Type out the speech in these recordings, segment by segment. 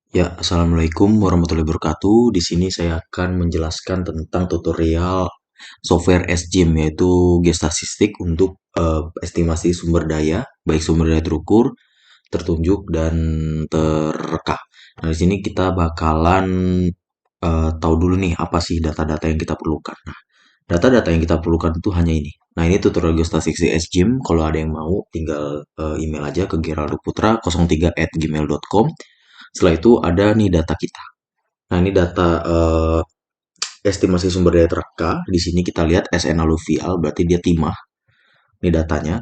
Ya, assalamualaikum warahmatullahi wabarakatuh. Di sini saya akan menjelaskan tentang tutorial software SGIM, yaitu geostatistik untuk estimasi sumber daya, baik sumber daya terukur, tertunjuk, dan terreka. Nah, di sini kita bakalan tahu dulu nih apa sih data-data yang kita perlukan. Nah, data-data yang kita perlukan itu hanya ini. Nah, ini tutorial geostatistik SGIM. Kalau ada yang mau, tinggal email aja ke geraldoputra03@gmail.com. Setelah itu ada nih data kita. Nah, ini data estimasi sumber daya tereka. Di sini kita lihat SN aluvial, berarti dia timah. Ini datanya.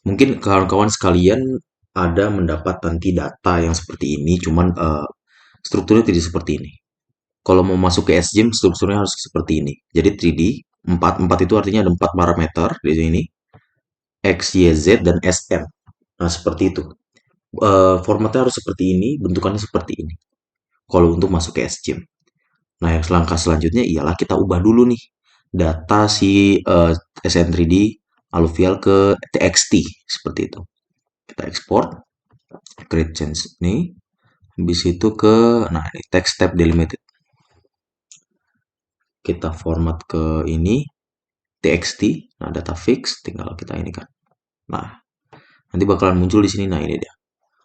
Mungkin kawan-kawan sekalian ada mendapat nanti data yang seperti ini, cuman strukturnya tidak seperti ini. Kalau mau masuk ke SGIM, strukturnya harus seperti ini. Jadi 3D, 4, 4 itu artinya ada 4 parameter di sini, X, Y, Z, dan SN. Nah, seperti itu. Formatnya harus seperti ini, bentukannya seperti ini. Kalau untuk masuk ke SGIM. Nah, yang langkah selanjutnya ialah kita ubah dulu nih data si SN3D aluvial ke TXT seperti itu. Kita ekspor, create change nih, habis itu ke nah ini text tab delimited. Kita format ke ini TXT, nah data fix tinggal kita ini kan. Nah, nanti bakalan muncul di sini. Nah, ini dia.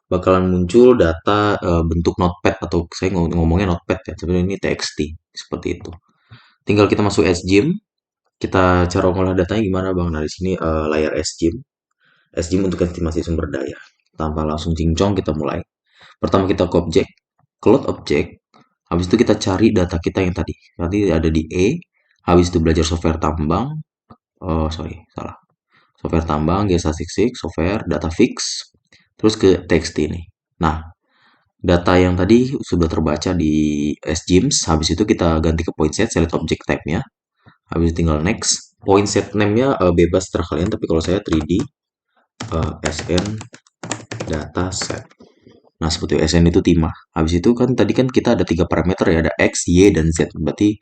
Bakalan muncul data bentuk notepad atau saya ngomongnya notepad ya, sebenarnya ini TXT seperti itu. Tinggal kita masuk SGIM, kita cara ngolah datanya gimana Bang? Nah, di sini layar SGIM. SGIM untuk estimasi sumber daya. Tanpa langsung cincong kita mulai. Pertama kita ke objek, cloud object. Habis itu kita cari data kita yang tadi. Nanti ada di E. Habis itu belajar software tambang. Oh, sorry, salah. Software tambang, geostatistik, software, data fix. Terus ke text ini. Nah, data yang tadi sudah terbaca di SGIMS. Habis itu kita ganti ke point set, select object type-nya. Habis itu tinggal next. Point set name-nya bebas terserah kalian, tapi kalau saya 3D SN data set. Nah, seperti SN itu timah. Habis itu kan tadi kan kita ada tiga parameter ya, ada X, Y, dan Z. Berarti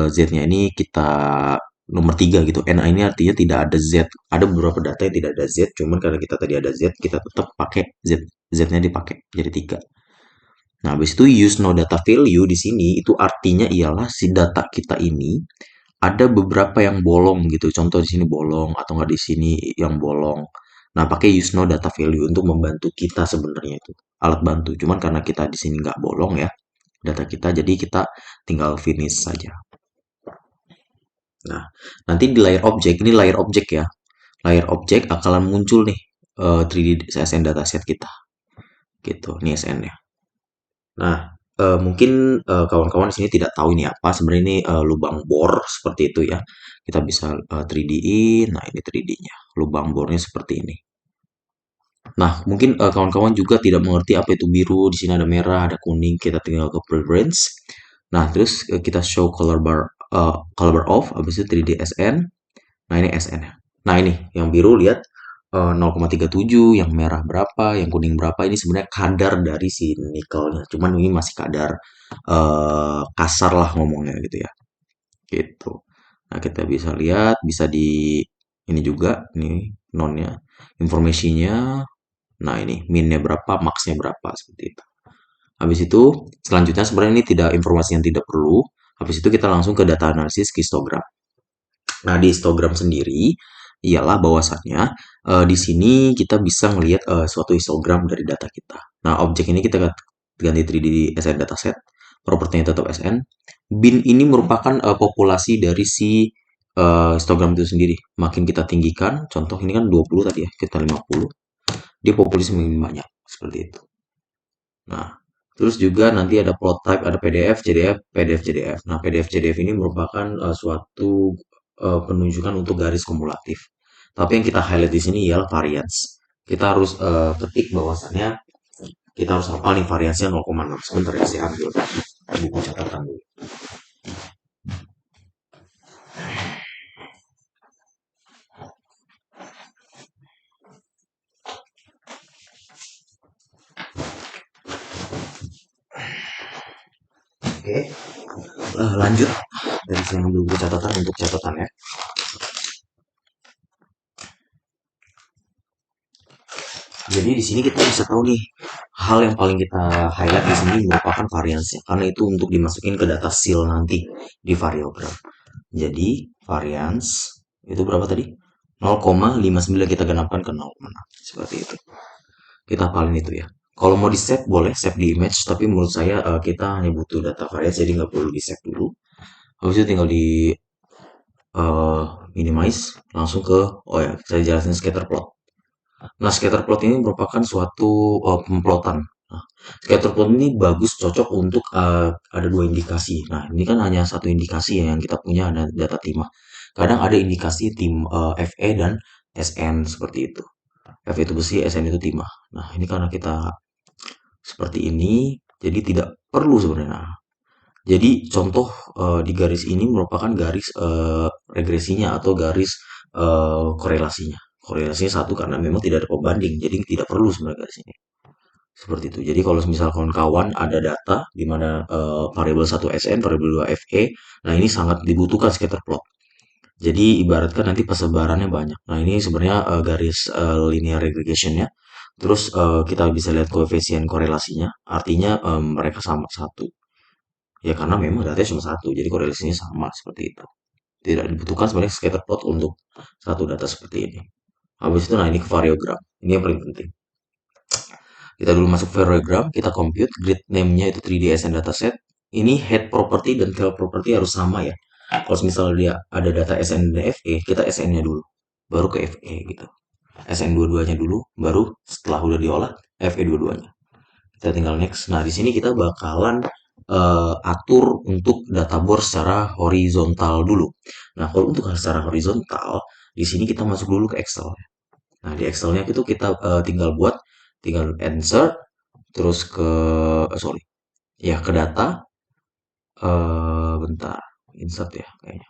Z-nya ini kita nomor tiga gitu. N ini artinya tidak ada Z. Ada beberapa data yang tidak ada Z, cuman karena kita tadi ada Z, kita tetap pakai Z. Z-nya dipakai jadi tiga. Nah, habis itu use no data value di sini itu artinya ialah si data kita ini ada beberapa yang bolong gitu. Contoh di sini bolong atau nggak di sini yang bolong. Nah, pakai use no data value untuk membantu kita sebenarnya itu alat bantu. Cuman karena kita di sini nggak bolong ya data kita, jadi kita tinggal finish saja. Nah, nanti di layar objek ini layar objek ya. Layar objek akan muncul nih 3D SN dataset kita. Gitu, ini SN-nya. Nah, mungkin kawan-kawan di sini tidak tahu ini apa. Sebenarnya ini lubang bor seperti itu ya. Kita bisa 3D-in. Nah, ini 3D-nya. Lubang bornya seperti ini. Nah, mungkin kawan-kawan juga tidak mengerti apa itu biru. Di sini ada merah, ada kuning. Kita tinggal ke preference. Nah, terus kita show color bar off. Habis itu 3D SN. Nah, ini SN-nya. Nah, ini yang biru lihat 0,37, yang merah berapa, yang kuning berapa. Ini sebenarnya kadar dari si nikelnya. Cuman ini masih kadar kasar lah ngomongnya gitu ya. Gitu. Nah, kita bisa lihat, bisa di ini juga, ini nonnya, informasinya. Nah, ini minnya berapa, maxnya berapa, seperti itu. Habis itu, selanjutnya sebenarnya ini tidak informasi yang tidak perlu. Habis itu kita langsung ke data analisis histogram. Nah, di histogram sendiri ialah bahwasannya di sini kita bisa melihat suatu histogram dari data kita. Nah, objek ini kita ganti 3D SN dataset, propertinya tetap SN. Bin ini merupakan populasi dari si histogram itu sendiri. Makin kita tinggikan, contoh ini kan 20 tadi ya, kita 50, dia populasi semakin banyak, seperti itu. Nah, terus juga nanti ada plot type, ada PDF, JDF, PDF, JDF. Nah, PDF, JDF ini merupakan suatu penunjukan untuk garis kumulatif. Tapi yang kita highlight di sini ialah variance. Kita harus ketik bahwasannya kita harus hafal nih variasinya 0,6. Sebentar ya, saya ambil buku catatan dulu. Oke, lanjut. Dari saya ambil buku catatan untuk catatan ya. Jadi di sini kita bisa tahu nih hal yang paling kita highlight di sini merupakan variansnya, karena itu untuk dimasukin ke data seal nanti di variogram. Jadi varians itu berapa tadi? 0,59 kita genapkan ke 0,6 seperti itu. Kita hafalin itu ya. Kalau mau di save boleh save di image, tapi menurut saya kita hanya butuh data varians jadi nggak perlu di save dulu. Habis itu tinggal di eh, minimize langsung ke, oh ya saya jelasin scatter plot. Nah, scatter plot ini merupakan suatu pemplotan. Nah, scatter plot ini bagus, cocok untuk ada dua indikasi. Nah, ini kan hanya satu indikasi ya yang kita punya, ada data timah. Kadang ada indikasi tim FE dan SN seperti itu. Fe itu besi, SN itu timah. Nah, ini karena kita seperti ini, jadi tidak perlu sebenarnya. Nah, jadi contoh di garis ini merupakan garis regresinya atau garis korelasinya. Korelasinya satu karena memang tidak ada pembanding, jadi tidak perlu sebenarnya garis ini. Seperti itu. Jadi kalau misal kawan-kawan ada data di mana variabel 1 SN, variabel 2 FE, nah ini sangat dibutuhkan scatter plot. Jadi ibaratkan nanti persebarannya banyak. Nah ini sebenarnya garis linear regressionnya. Terus kita bisa lihat koefisien korelasinya, artinya mereka sama satu. Ya karena memang datanya cuma satu, jadi korelasinya sama seperti itu. Tidak dibutuhkan sebenarnya scatter plot untuk satu data seperti ini. Habis itu nah ini ke variogram. Ini yang paling penting. Kita dulu masuk variogram, kita compute grid name-nya itu 3D SN dataset. Ini head property dan tail property harus sama ya. Kalau misalnya dia ada data SN dan FE, kita SN-nya dulu, baru ke FE gitu. SN dua-duanya dulu, baru setelah udah diolah FE dua-duanya. Kita tinggal next. Nah, di sini kita bakalan atur untuk data bor secara horizontal dulu. Nah, kalau untuk secara horizontal, di sini kita masuk dulu ke Excel. Nah, di Excelnya itu kita tinggal buat, tinggal insert, terus ke, sorry, ya ke data, bentar, insert ya kayaknya.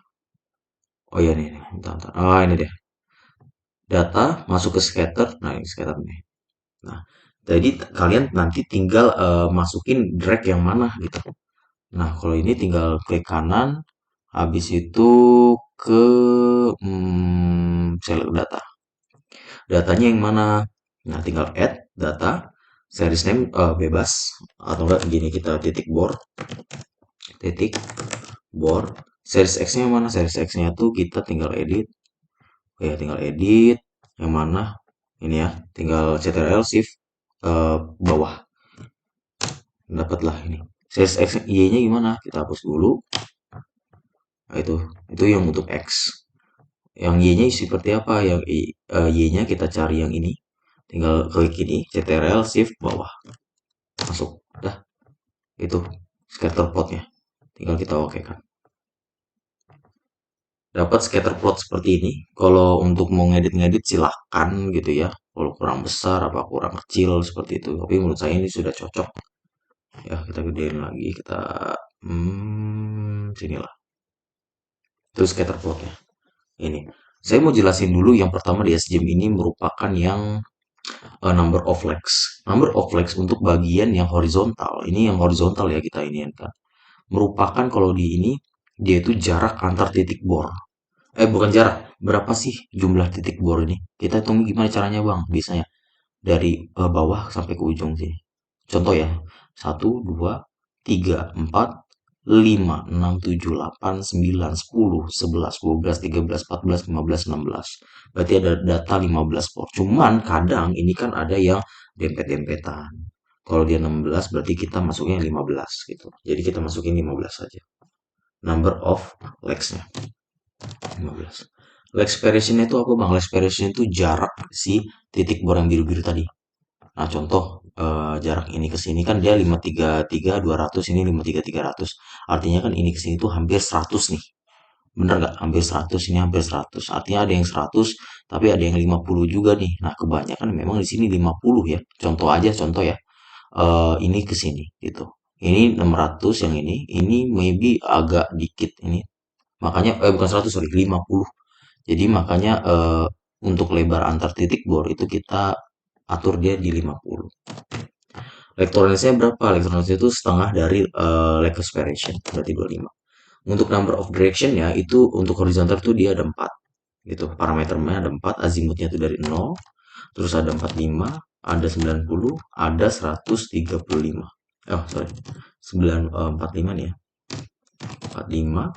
Oh iya nih, bentar, bentar. Oh ini deh, data masuk ke scatter. Nah, ini scatter nih. Nah, jadi kalian nanti tinggal masukin drag yang mana gitu. Nah, kalau ini tinggal klik kanan, habis itu ke select data. Datanya yang mana? Nah, tinggal add data, series name bebas, atau enggak gini kita titik bor. Series X-nya yang mana? Series X-nya tuh kita tinggal edit, oh ya tinggal edit yang mana? Ini ya, tinggal Ctrl Shift bawah, dapatlah ini. Series X Y-nya gimana? Kita hapus dulu. Nah, itu yang untuk X. Yang Y-nya seperti apa? Yang Y-nya kita cari yang ini. Tinggal klik ini, Ctrl Shift bawah. Masuk. Dah, itu scatter plotnya. Tinggal kita oke kan. Dapat scatter plot seperti ini. Kalau untuk mau ngedit-ngedit silahkan gitu ya. Kalau kurang besar apa kurang kecil seperti itu. Tapi menurut saya ini sudah cocok. Ya, kita gedein lagi. Kita sinilah. Terus scatter plotnya. Ini. Saya mau jelasin dulu yang pertama di SGM ini merupakan yang number of legs. Number of legs untuk bagian yang horizontal. Ini yang horizontal ya kita ini kan. Merupakan kalau di ini dia itu jarak antar titik bor. Bukan jarak. Berapa sih jumlah titik bor ini? Kita hitung gimana caranya bang? Biasanya dari bawah sampai ke ujung sini. Contoh ya. Satu, 2, 3, 4, 5, 6, 7, 8, 9, 10, 11, 12, 13, 14, 15, 16. Berarti ada data 15 bor. Cuman kadang ini kan ada yang dempet-dempetan. Kalau dia 16 berarti kita masuknya 15 gitu. Jadi kita masukin 15 saja. Number of legs-nya 15. Leg variation itu apa bang? Leg variation itu jarak si titik bor yang biru-biru tadi. Nah contoh jarak ini ke sini kan dia 533 200, ini 533 300. Artinya kan ini ke sini tuh hampir 100 nih. Bener nggak? Hampir 100, ini hampir 100. Artinya ada yang 100 tapi ada yang 50 juga nih. Nah kebanyakan memang di sini 50 ya. Contoh aja contoh ya. Ini ke sini gitu. Ini 600 yang ini maybe agak dikit ini. Makanya bukan 100 sorry 50. Jadi makanya untuk lebar antar titik bor itu kita atur dia di 50. Lektoralisnya berapa? Lektoralisnya itu setengah dari leg aspiration, berarti 25. Untuk number of direction ya itu untuk horizontal itu dia ada 4 gitu. Parameternya ada 4, azimutnya itu dari 0. terus ada 45, ada 90, ada 135. Oh, sorry. 45 nih ya. 45,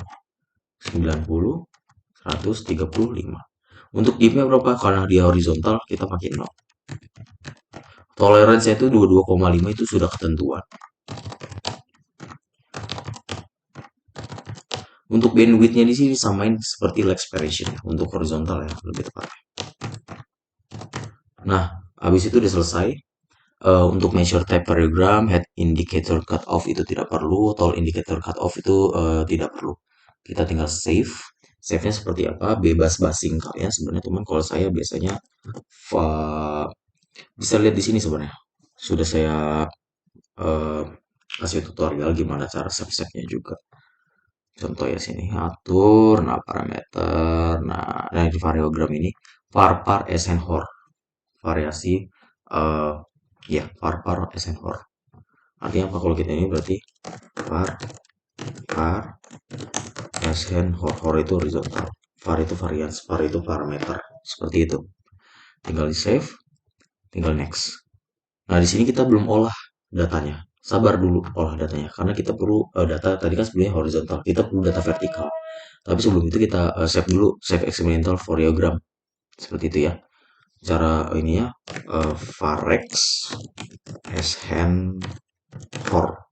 90, 135. Untuk diepnya berapa? Karena dia horizontal, kita pakai 0. Toleransi itu 22,5 itu sudah ketentuan. Untuk bandwidthnya di sini samain seperti l'expiration ya, untuk horizontal ya lebih tepat. Nah, habis itu udah selesai. Untuk measure type parallelogram, head indicator cut off itu tidak perlu, tall indicator cut off itu tidak perlu. Kita tinggal save. Save-nya seperti apa? Bebas basing kalian sebenarnya, teman. Kalau saya biasanya bisa lihat di sini sebenarnya. Sudah saya eh, kasih tutorial gimana cara save-save-nya juga. Contoh ya sini atur, nah parameter, nah di variogram ini var Eisenhower variasi eh ya var Eisenhower. Artinya apa kalau kita ini berarti var Eisenhower, var itu horizontal, var itu varians, var itu parameter, seperti itu. Tinggal di save, tinggal next. Nah di sini kita belum olah datanya. Sabar dulu olah datanya karena kita perlu data tadi kan sebelumnya horizontal, kita perlu data vertikal. Tapi sebelum itu kita save dulu, save experimental variogram. Seperti itu ya. Cara ini ya, varex shen for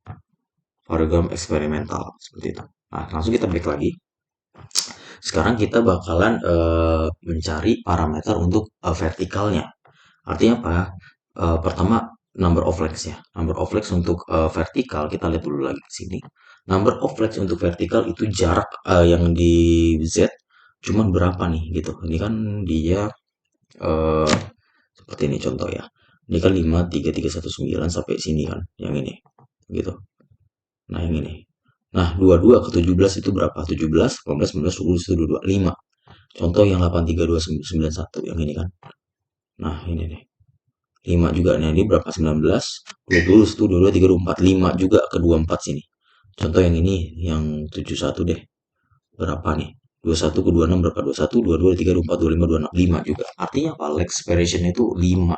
variogram eksperimental seperti itu. Nah, langsung kita back lagi. Sekarang kita bakalan mencari parameter untuk vertikalnya. Artinya apa? Pertama number of legs ya. Number of legs untuk vertikal kita lihat dulu lagi di sini. Number of legs untuk vertikal itu jarak yang di Z cuman berapa nih gitu. Ini kan dia eh, seperti ini contoh ya. Ini kan 53319 sampai sini kan yang ini gitu. Nah, yang ini. Nah, 22 ke 17 itu berapa? 17, 18, 19, 20, 22, 5. Contoh yang 83291 yang ini kan. Nah, ini nih. 5 juga. Nah, ini berapa? 19, 20, 1, 2, 2, 3, 2, 4, 5 juga ke 24 sini. Contoh yang ini, yang 71 deh. Berapa nih? 21 ke 26 berapa? 21, 22, 23, 24, 25, 26, 5 juga. Artinya apa? Expiration itu 5.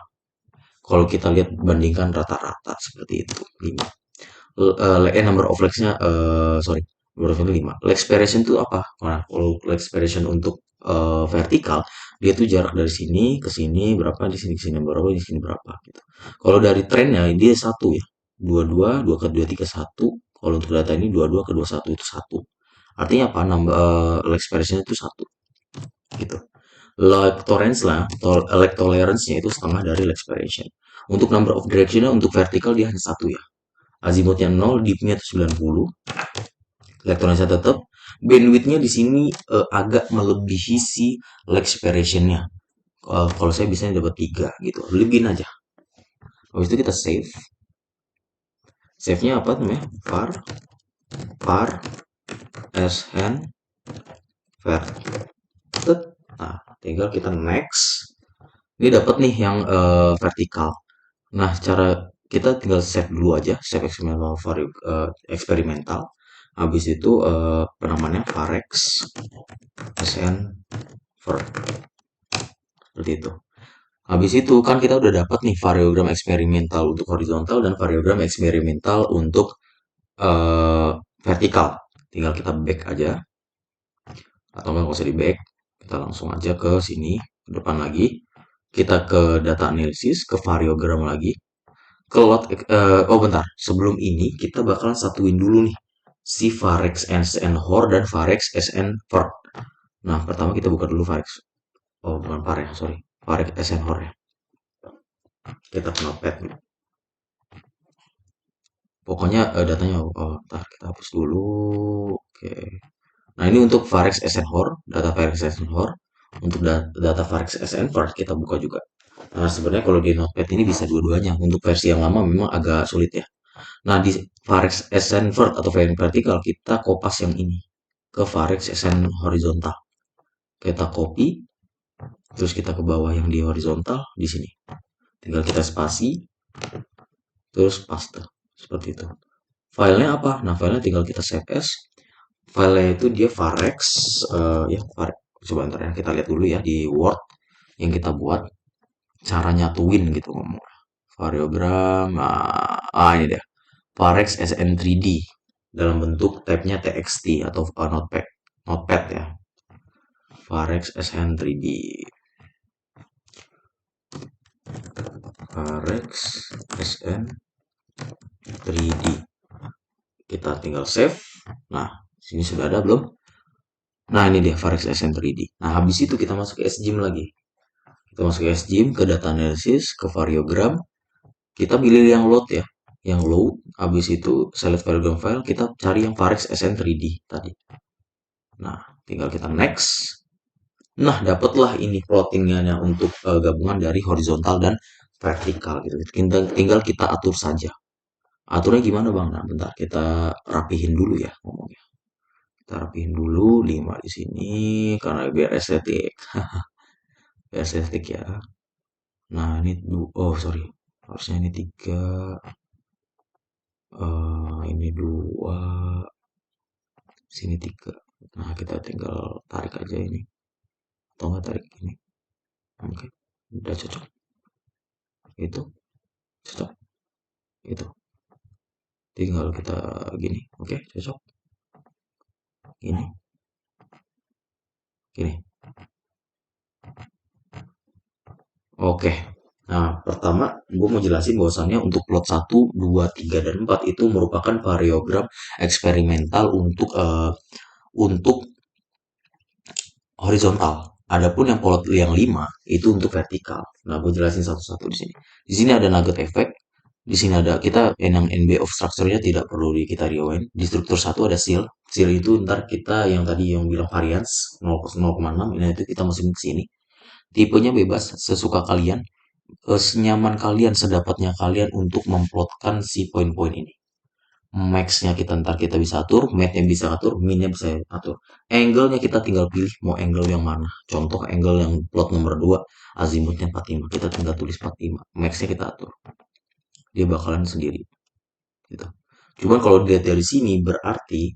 Kalau kita lihat bandingkan rata-rata seperti itu, 5. Number of legs-nya sorry, number of legs 5. Leg expiration itu apa? Nah, kalau leg expiration untuk vertikal, dia tuh jarak dari sini ke sini berapa, di sini ke sini berapa, di sini berapa gitu. Kalau dari trennya dia satu ya. 22, 2 ke 23 1. Kalau untuk data ini 22 ke 21 itu 1. Artinya apa? Nambah leg expiration itu 1 gitu. Leg tolerance lah, leg tolerance-nya itu setengah dari leg expiration. Untuk number of direction untuk vertikal dia hanya satu ya. Azimutnya 0, dipnya itu 90. Elektronisnya tetap. Bandwidthnya di sini agak melebihi si leg expiration-nya. Kalau saya biasanya dapat 3 gitu. Lebihin aja. Habis itu kita save. Save-nya apa namanya? var shen var. Nah, tinggal kita next. Ini dapat nih yang vertikal. Nah, cara kita tinggal save dulu aja, save eksperimental eksperimental. Habis itu penamaannya varex sn ver seperti itu. Habis itu kan kita udah dapat nih variogram eksperimental untuk horizontal dan variogram eksperimental untuk eh, vertikal. Tinggal kita back aja atau nggak usah di back, kita langsung aja ke sini ke depan lagi. Kita ke data analisis, ke variogram lagi. Oh bentar, sebelum ini kita bakalan satuin dulu nih si Varex SN Hor dan Varex SN Ver. Nah, pertama kita buka dulu Varex. Oh, bukan Var ya, sorry. Varex SN Hor ya. Kita ke notepad dulu. Pokoknya datanya, oh, ntar kita hapus dulu. Oke. Nah, ini untuk Varex SN Hor, data Varex SN Hor. Untuk data Varex SN Ver kita buka juga. Nah, sebenarnya kalau di notepad ini bisa dua-duanya. Untuk versi yang lama memang agak sulit ya. Nah, di Varex Ascent atau variant vertikal kita kopas yang ini ke Varex Ascent horizontal. Kita copy, terus kita ke bawah yang di horizontal di sini. Tinggal kita spasi, terus paste. Seperti itu. Filenya apa? Nah, filenya tinggal kita save as. Filenya itu dia Varex, ya Varex. Coba ntar ya, kita lihat dulu ya di Word yang kita buat. cara nyatuin gitu ngomong. Variogram, ini dia. Varex SN3D dalam bentuk tabnya TXT atau notepad, notepad ya. Varex SN3D. Varex SN3D. Kita tinggal save. Nah, sini sudah ada belum? Nah, ini dia Varex SN3D. Nah, habis itu kita masuk ke SGIM lagi. Kita masuk ke SGIM, ke data analysis, ke variogram. Kita pilih yang load ya. Yang load, habis itu select variogram file, kita cari yang Varex SN3D tadi. Nah, tinggal kita next. Nah, dapatlah ini plottingnya untuk gabungan dari horizontal dan vertikal gitu. Tinggal kita atur saja. Aturnya gimana Bang? Nah, bentar kita rapihin dulu ya ngomongnya. Kita rapihin dulu 5 di sini karena biar estetik. Biar estetik ya. Nah, ini oh sorry. Harusnya ini 3, ini 2, sini 3. Nah, kita tinggal tarik aja ini. Atau nggak tarik ini. Oke. Udah cocok. Itu cocok. Itu. Tinggal kita gini. Oke, cocok. Gini. Gini. Oke. Nah, pertama gue mau jelasin bahwasannya untuk plot 1, 2, 3, dan 4 itu merupakan variogram eksperimental untuk horizontal. Adapun yang plot yang 5 itu untuk vertikal. Nah, gue jelasin satu-satu di sini. Di sini ada nugget effect. Di sini ada kita yang NB of structure-nya tidak perlu kita rewind. Di struktur 1 ada seal. Seal itu ntar kita yang tadi yang bilang variance 0,6, ini itu kita masukin ke sini. Tipenya bebas, sesuka kalian, senyaman kalian, sedapatnya kalian untuk memplotkan si poin-poin ini. Max-nya ntar kita bisa atur, math-nya bisa atur, min-nya bisa atur. Angle-nya kita tinggal pilih mau angle yang mana. Contoh angle yang plot nomor 2, azimutnya 45. Kita tinggal tulis 45. Max-nya kita atur. Dia bakalan sendiri. Gitu. Cuman kalau dilihat dari sini berarti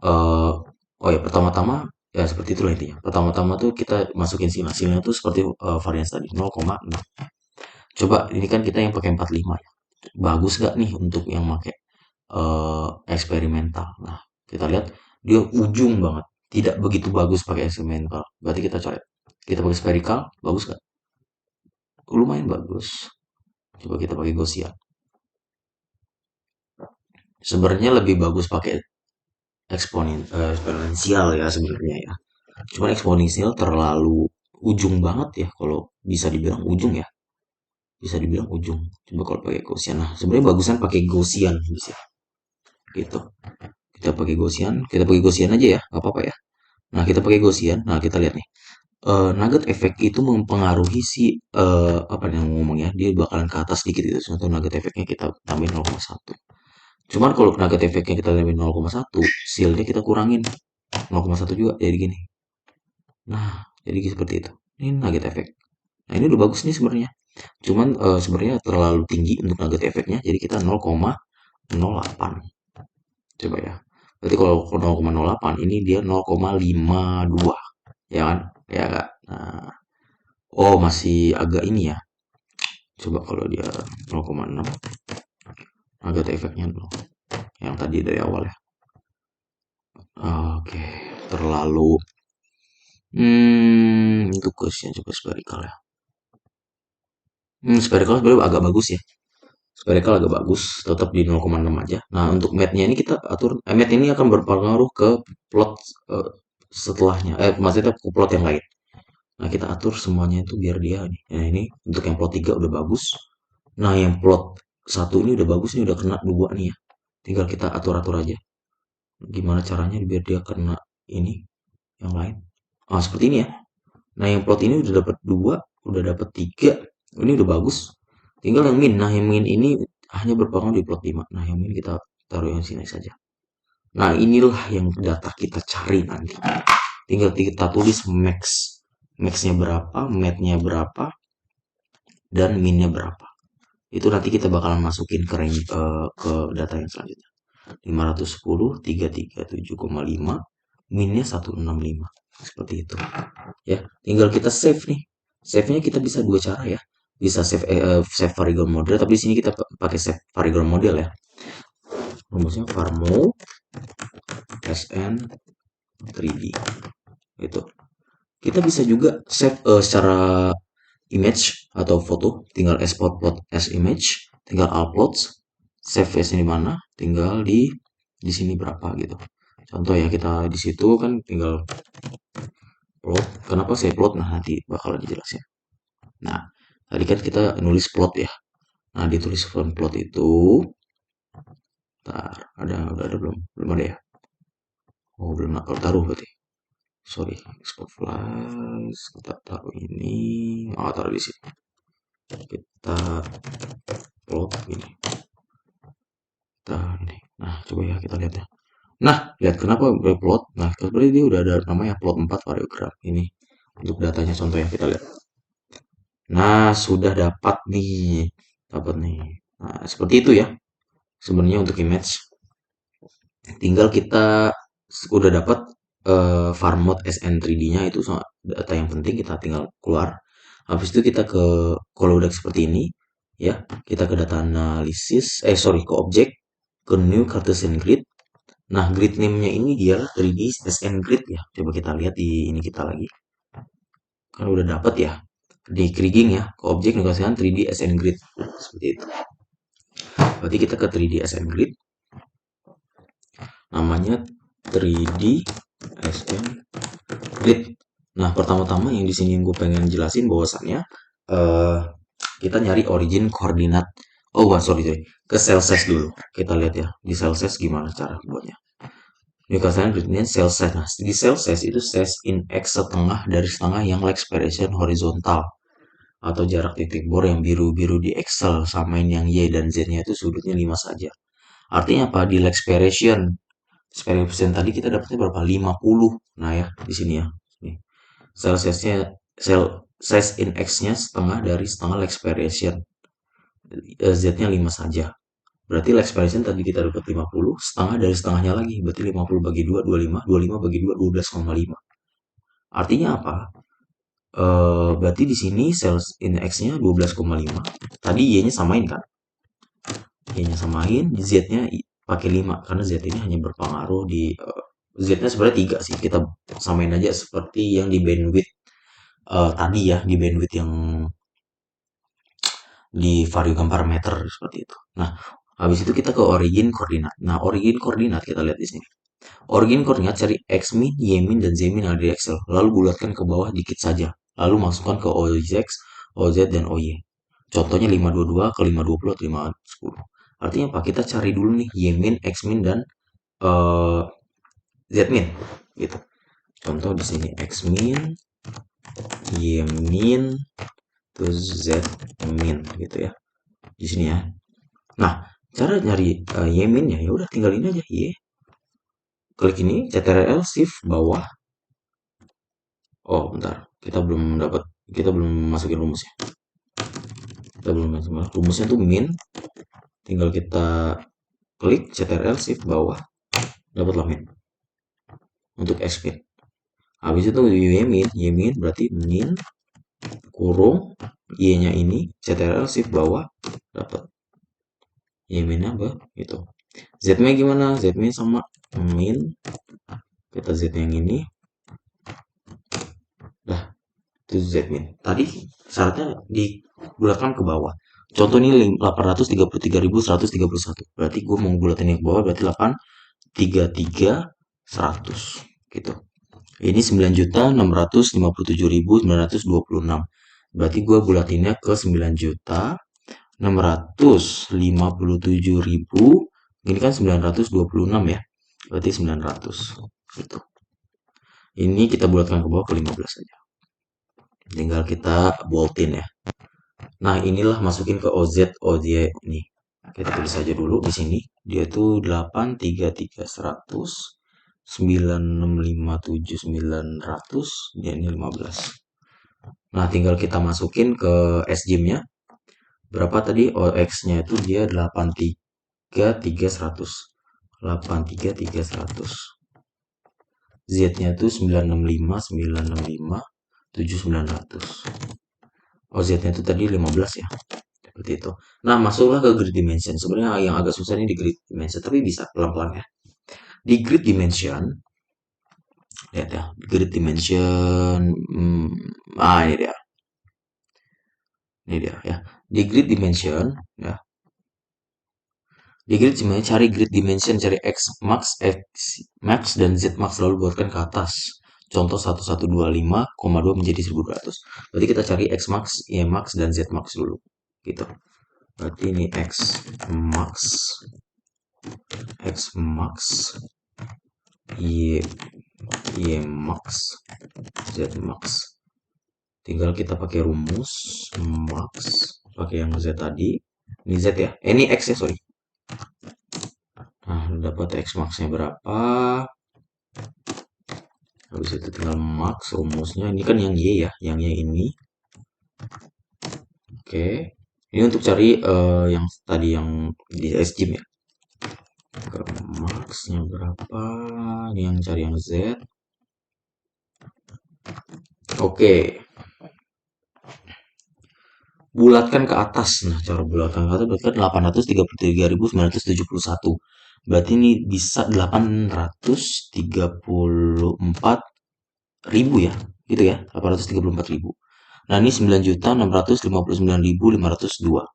oh ya pertama-tama ya seperti itulah intinya. Pertama-tama tuh kita masukin sini. Hasilnya tuh seperti variance tadi 0,6. Coba ini kan kita yang pakai 45 ya. Bagus gak nih untuk yang pakai eksperimental. Nah, kita lihat dia ujung banget. Tidak begitu bagus pakai eksperimental. Berarti kita coret. Kita pakai spherical, bagus gak? Lumayan bagus. Coba kita pakai Gaussian. Sebenarnya lebih bagus pakai eksponensial ya sebenarnya ya. Cuman eksponensial terlalu ujung banget ya kalau bisa dibilang ujung ya. Bisa dibilang ujung. Coba kalau pakai Gaussian. Nah, sebenarnya bagusan pakai Gaussian bisa. Gitu. Kita pakai Gaussian aja ya, nggak apa-apa ya. Nah, kita pakai Gaussian. Nah, kita lihat nih. Nugget efek itu mempengaruhi si apa yang ngomongnya dia bakalan ke atas sedikit gitu. Contoh nugget efeknya kita tambahin 0,1. Cuman kalau nugget efeknya kita tambahin 0,1, shieldnya kita kurangin 0,1 juga jadi gini. Nah, jadi seperti itu. Ini nugget efek. Nah, ini udah bagus nih sebenarnya. Cuman sebenarnya terlalu tinggi untuk nugget efeknya. Jadi kita 0,08. Coba ya. Berarti kalau 0,08 ini dia 0,52. Ya kan? Ya enggak? Nah, oh masih agak ini ya. Coba kalau dia 0,6 agak efeknya 0. Yang tadi dari awal ya. Oke, terlalu itu kursnya coba spherical ya. Spherical sebenarnya agak bagus ya. Spherical agak bagus, tetap di 0,6 aja. Nah, untuk math-nya ini kita atur, math ini akan berpengaruh ke plot setelahnya. Maksudnya ke plot yang lain. Nah, kita atur semuanya itu biar dia nih. Nah, ini untuk yang plot 3 udah bagus. Nah, yang plot 1 ini udah bagus nih, udah kena 2 nih ya. Tinggal kita atur-atur aja. Gimana caranya biar dia kena ini yang lain. Ah, seperti ini ya. Nah, yang plot ini udah dapat 2, udah dapat 3. Ini udah bagus. Tinggal yang min. Nah, yang min ini hanya berpengaruh di plot 5. Nah, yang min kita taruh yang sini saja. Nah, inilah yang data kita cari nanti. Tinggal kita tulis max. Max-nya berapa, math-nya berapa, dan min-nya berapa. Itu nanti kita bakalan masukin ke range, ke data yang selanjutnya. 510, 337,5, min-nya 165. Seperti itu. Ya, tinggal kita save nih. Save-nya kita bisa dua cara ya. bisa save variable model, tapi di sini kita pakai save variable model ya. Rumusnya varmo sn 3D itu. Kita bisa juga save secara image atau foto, tinggal export plot as image, tinggal upload, save face-nya di mana, tinggal di sini berapa gitu. Contoh ya, kita di situ kan tinggal plot. Kenapa saya plot? Nah, nanti bakal dijelasin. Nah, tadi kan kita nulis plot ya. Nah, ditulis plot itu, udah ada belum? Belum ada ya? Oh, belum aku taruh berarti. Sorry, export flash. Kita taruh ini. Oh, taruh di sini. Kita plot ini. Ini. Nah, coba ya kita lihat ya. Nah, lihat kenapa gue plot. Nah, sebenarnya dia udah ada namanya plot 4 variogram. Ini untuk datanya contoh ya kita lihat. Nah, sudah dapat nih. Dapat nih. Nah, seperti itu ya. Sebenarnya untuk image. Tinggal kita udah dapat farm mode SN3D-nya itu data yang penting, kita tinggal keluar. Habis itu kita kalau udah seperti ini ya, kita ke data analisis, ke objek, ke new Cartesian grid. Nah, grid name-nya ini dia 3D SN grid ya. Coba kita lihat di ini kita lagi. Kan udah dapat ya di kriging ya, ke objek negasikan 3D SN grid seperti itu. Berarti kita ke 3D SN grid, namanya 3D SN grid. Nah, pertama-tama yang di sini gue pengen jelasin bahwasannya kita nyari origin koordinat. Oh, sorry. Ke Celsius dulu. Kita lihat ya, di Celsius gimana cara buatnya. Ini kasarnya gridnya Celsius. Nah, di Celsius itu size in X setengah dari setengah yang expression horizontal. Atau jarak titik bor yang biru-biru di Excel samain yang Y dan Z-nya itu sudutnya 5 saja. Artinya apa? Di expression. Expression tadi kita dapatnya berapa? 50. Nah ya, di sini ya. Nih. Cell size in X-nya setengah dari setengah expression. Z-nya 5 saja. Berarti expression tadi kita dapat 50, setengah dari setengahnya lagi. Berarti 50 bagi 2, 25. 25 bagi 2, 12,5. Artinya apa? Berarti di sini sales in X-nya 12,5. Tadi Y-nya samain kan? Y-nya samain, Z-nya pakai 5 karena Z ini hanya berpengaruh di Z-nya sebenarnya 3 sih. Kita samain aja seperti yang di bandwidth tadi ya, di bandwidth yang di variogram parameter seperti itu. Nah, habis itu kita ke origin koordinat. Nah, origin koordinat kita lihat di sini. Origin koordinat cari x min, y min, dan z min ada di Excel. Lalu bulatkan ke bawah dikit saja. Lalu masukkan ke OZ, OZ, dan OY. Contohnya 522 ke 520 atau 510. Artinya apa? Kita cari dulu nih y min, x min, dan uh, z min. Gitu. Contoh di sini x min, y min, terus z min gitu ya. Di sini ya. Nah, cara nyari y min ya udah tinggal ini aja y. Klik ini, Ctrl Shift bawah. Oh, bentar. Kita belum masukin rumusnya. Kita belum masukin rumusnya tuh min. Tinggal kita klik Ctrl Shift bawah. Dapatlah min. Untuk x min. Habis itu y min berarti min kurung y-nya ini Ctrl Shift bawah dapat y min-nya apa? Itu. Z-nya gimana? Z-nya sama min, kita Z yang ini. Dah, itu Z min. Tadi syaratnya dibulatkan ke bawah. Contoh ini 833.131. Berarti gue mau bulatin yang ke bawah berarti 833.100 gitu. Ini 9.657.926. Berarti gue bulatinnya ke 9.657.000. Ini kan 926 ya. Berarti 900 gitu. Ini kita bulatkan ke bawah ke 15 saja. Tinggal kita boltin ya. Nah, inilah masukin ke OZ OJ ini. Kita tulis saja dulu di sini. Dia tuh 833.100, 9657900, dia ini 15. Nah, tinggal kita masukin ke SGIM-nya. Berapa tadi? OX-nya itu dia 833.100. 833.100. Z-nya itu 965 965 7900. Oh, Z-nya itu tadi 15 ya. Seperti itu. Nah, masuklah ke grid dimension. Sebenarnya yang agak susah ini di grid dimension, tapi bisa pelan-pelan ya. Di grid dimension, lihat ya, grid dimension, ini dia, ya. Di grid dimension, ya, di grid dimension cari grid dimension, cari x max, x max dan z max lalu buatkan ke atas. Contoh 1125,2 menjadi 1200. Berarti kita cari x max, y max dan z max dulu. Gitu. Berarti ini max, x max, y max, z max. Tinggal kita pakai rumus max, pakai yang z tadi. Ini z ya. Ini x ya, sorry. Nah, dapat x maxnya berapa? Habis itu tinggal max rumusnya. Ini kan yang y ya, yang y ini. Oke. Ini untuk cari yang tadi yang di SGIM ya. Maxnya berapa? Ini yang cari yang z. Oke. Bulatkan ke atas. Nah, cara bulatkan ke atas berarti kan 833.971. Berarti ini bisa 834.000 ya. Gitu ya, 834.000. Nah, ini 9.659.502.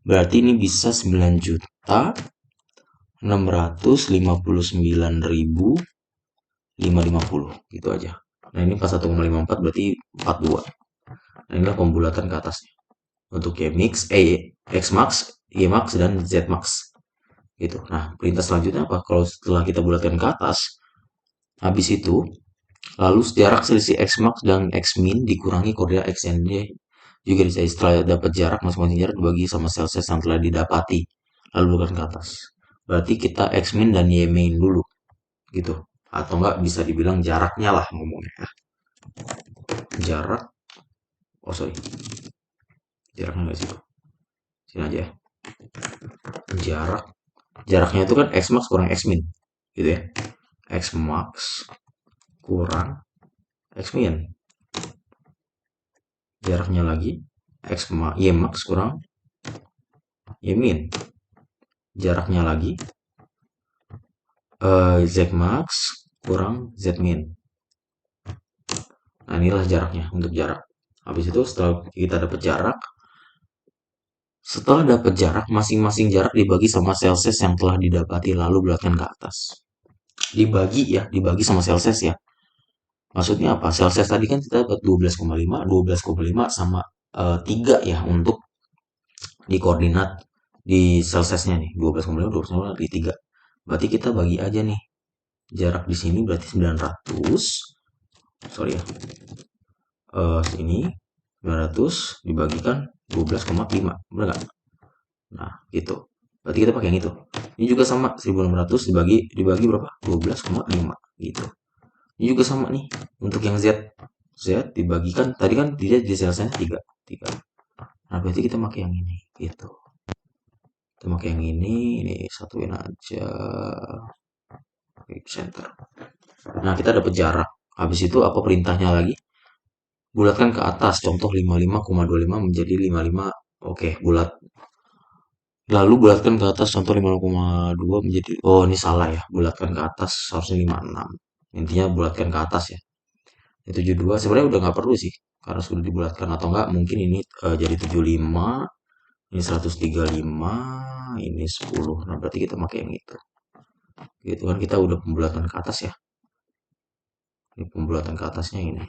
Berarti ini bisa 9.659.550 gitu aja. Nah, ini 41,54 berarti 42. Nah, inilah pembulatan ke atasnya. Untuk Y mix, X max, Y max dan Z max. Gitu. Nah, perintah selanjutnya apa? Kalau setelah kita bulatkan ke atas, habis itu lalu jarak selisih X max dan X min dikurangi koordinat X yang dia juga bisa setelah dapat jarak masing-masing jarak dibagi sama sel-sel yang telah didapati lalu bulatkan ke atas. Berarti kita X min dan Y min dulu gitu. Atau enggak bisa dibilang jaraknya lah ngomongnya ya. Jarak, oh sorry, jaraknya nggak sih? Sini aja ya. Jaraknya itu kan X max kurang X min gitu ya. X max kurang X min, jaraknya lagi Y max kurang Y min, jaraknya lagi Z max kurang Z min. Nah, inilah jaraknya untuk jarak. Habis itu setelah kita dapat jarak, masing-masing jarak dibagi sama sel-sel yang telah didapati lalu bulatkan ke atas. Dibagi ya, dibagi sama sel-sel ya. Maksudnya apa? Sel-sel tadi kan kita dapat 12,5 sama 3 ya untuk di koordinat di sel-selnya nih. 12,5 di 3. Berarti kita bagi aja nih. Jarak di sini berarti 900. Sorry ya. Sini 900 dibagikan 12,5. Benar nggak? Nah, gitu. Berarti kita pakai yang itu. Ini juga sama 1600 dibagi berapa? 12,5 gitu. Ini juga sama nih untuk yang Z. Z dibagikan tadi kan dia di sel-selnya 3. 3. Nah, berarti kita pakai yang ini gitu. Kita pakai yang ini satuin aja center. Nah, kita dapat jarak. Habis itu apa perintahnya lagi? Bulatkan ke atas. Contoh 55,25 menjadi 55. Oke, bulat. Lalu bulatkan ke atas contoh 55,2 menjadi, oh ini salah ya, bulatkan ke atas harusnya 56. Intinya bulatkan ke atas ya. Ini 72 sebenarnya udah nggak perlu sih karena sudah dibulatkan, atau enggak mungkin ini jadi 75, ini 135, ini 10. Nah, berarti kita pakai yang itu. Gitu kan kita udah pembulatan ke atas ya. Ini pembulatan ke atasnya ini.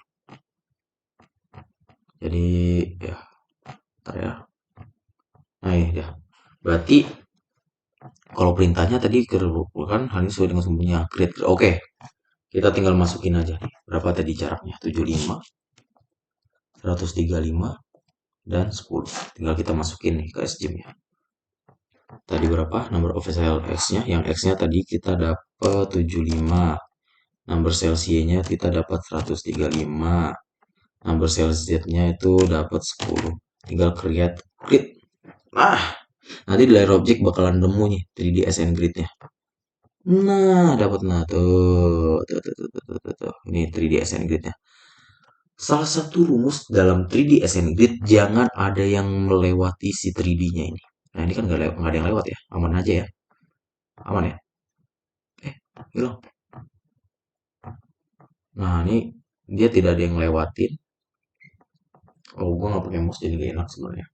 Jadi ya, ntar ya. Nah, ini ya. Berarti kalau perintahnya tadi kan hal ini sesuai dengan sumbernya create. Oke, kita tinggal masukin aja nih. Berapa tadi jaraknya? 75, 135, dan 10. Tinggal kita masukin nih ke SGIM ya. Tadi berapa? Number of cell X-nya. Yang X-nya tadi kita dapat 75. Number cell Y-nya kita dapat 135. Number cell Z-nya itu dapat 10. Tinggal create. Nah, nanti di layer object bakalan nemu nih 3D SN grid-nya. Nah, dapat nah tuh. Ini 3D SN grid-nya. Salah satu rumus dalam 3D SN Grid, jangan ada yang melewati si 3D-nya ini. Nah, ini kan nggak ada yang lewat ya, aman aja ya, aman ya. Hilang. Nah, ini dia tidak ada yang lewatin. Oh, gua nggak pakai mouse jadi gak enak sebenarnya.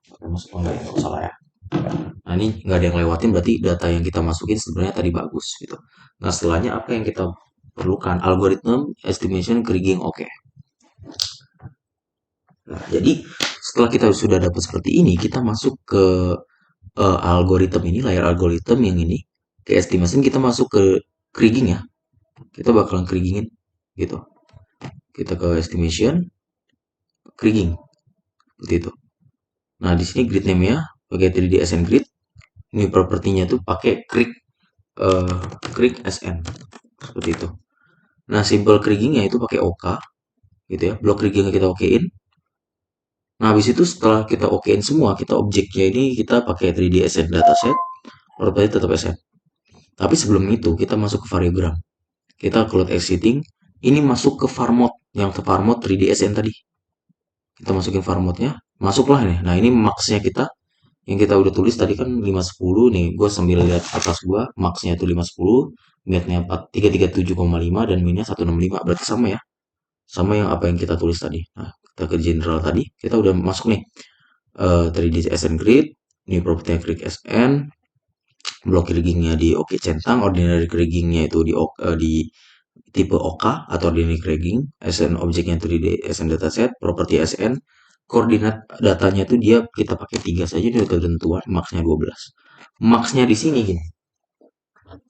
Pakai mouse oh enggak ya, nggak salah ya. Nah, ini nggak ada yang lewatin, berarti data yang kita masukin sebenarnya tadi bagus gitu. Nah, setelahnya apa yang kita perlukan? Algoritma estimation kriging, oke. Nah, jadi setelah kita sudah dapat seperti ini, kita masuk ke algoritma ini, layar algoritma yang ini, ke estimation, kita masuk ke kriging ya. Kita bakalan krigingin gitu. Kita ke estimation, kriging seperti itu. Nah, di sini grid name-nya pakai 3D SN grid. Ini propertinya tuh pakai Krig SN seperti itu. Nah, simple krigingnya itu pakai OK gitu ya. Blok krigingnya kita okein. Nah, habis itu setelah kita okein semua, kita objeknya ini kita pakai 3D SN dataset, properti tetap SN. Tapi sebelum itu kita masuk ke variogram. Kita cloud exiting, ini masuk ke var mode yang ke var mode 3D SN tadi. Kita masukin var mode-nya, masuklah nih. Nah, ini max-nya kita yang kita udah tulis tadi kan 510 nih. Gue sambil lihat atas gue, max-nya itu 510, net-nya 337,5 dan min-nya 165. Berarti sama ya. Sama yang apa yang kita tulis tadi. Nah, kita ke general tadi, kita udah masuk nih 3D SN grid, ini propertinya grid SN, block riggingnya di OK centang, ordinary riggingnya itu di tipe OK atau ordinary rigging, SN objeknya itu di SN dataset, properti SN, koordinat datanya itu dia kita pakai 3 saja di ketentuan, max-nya 12. Max-nya di sini gini.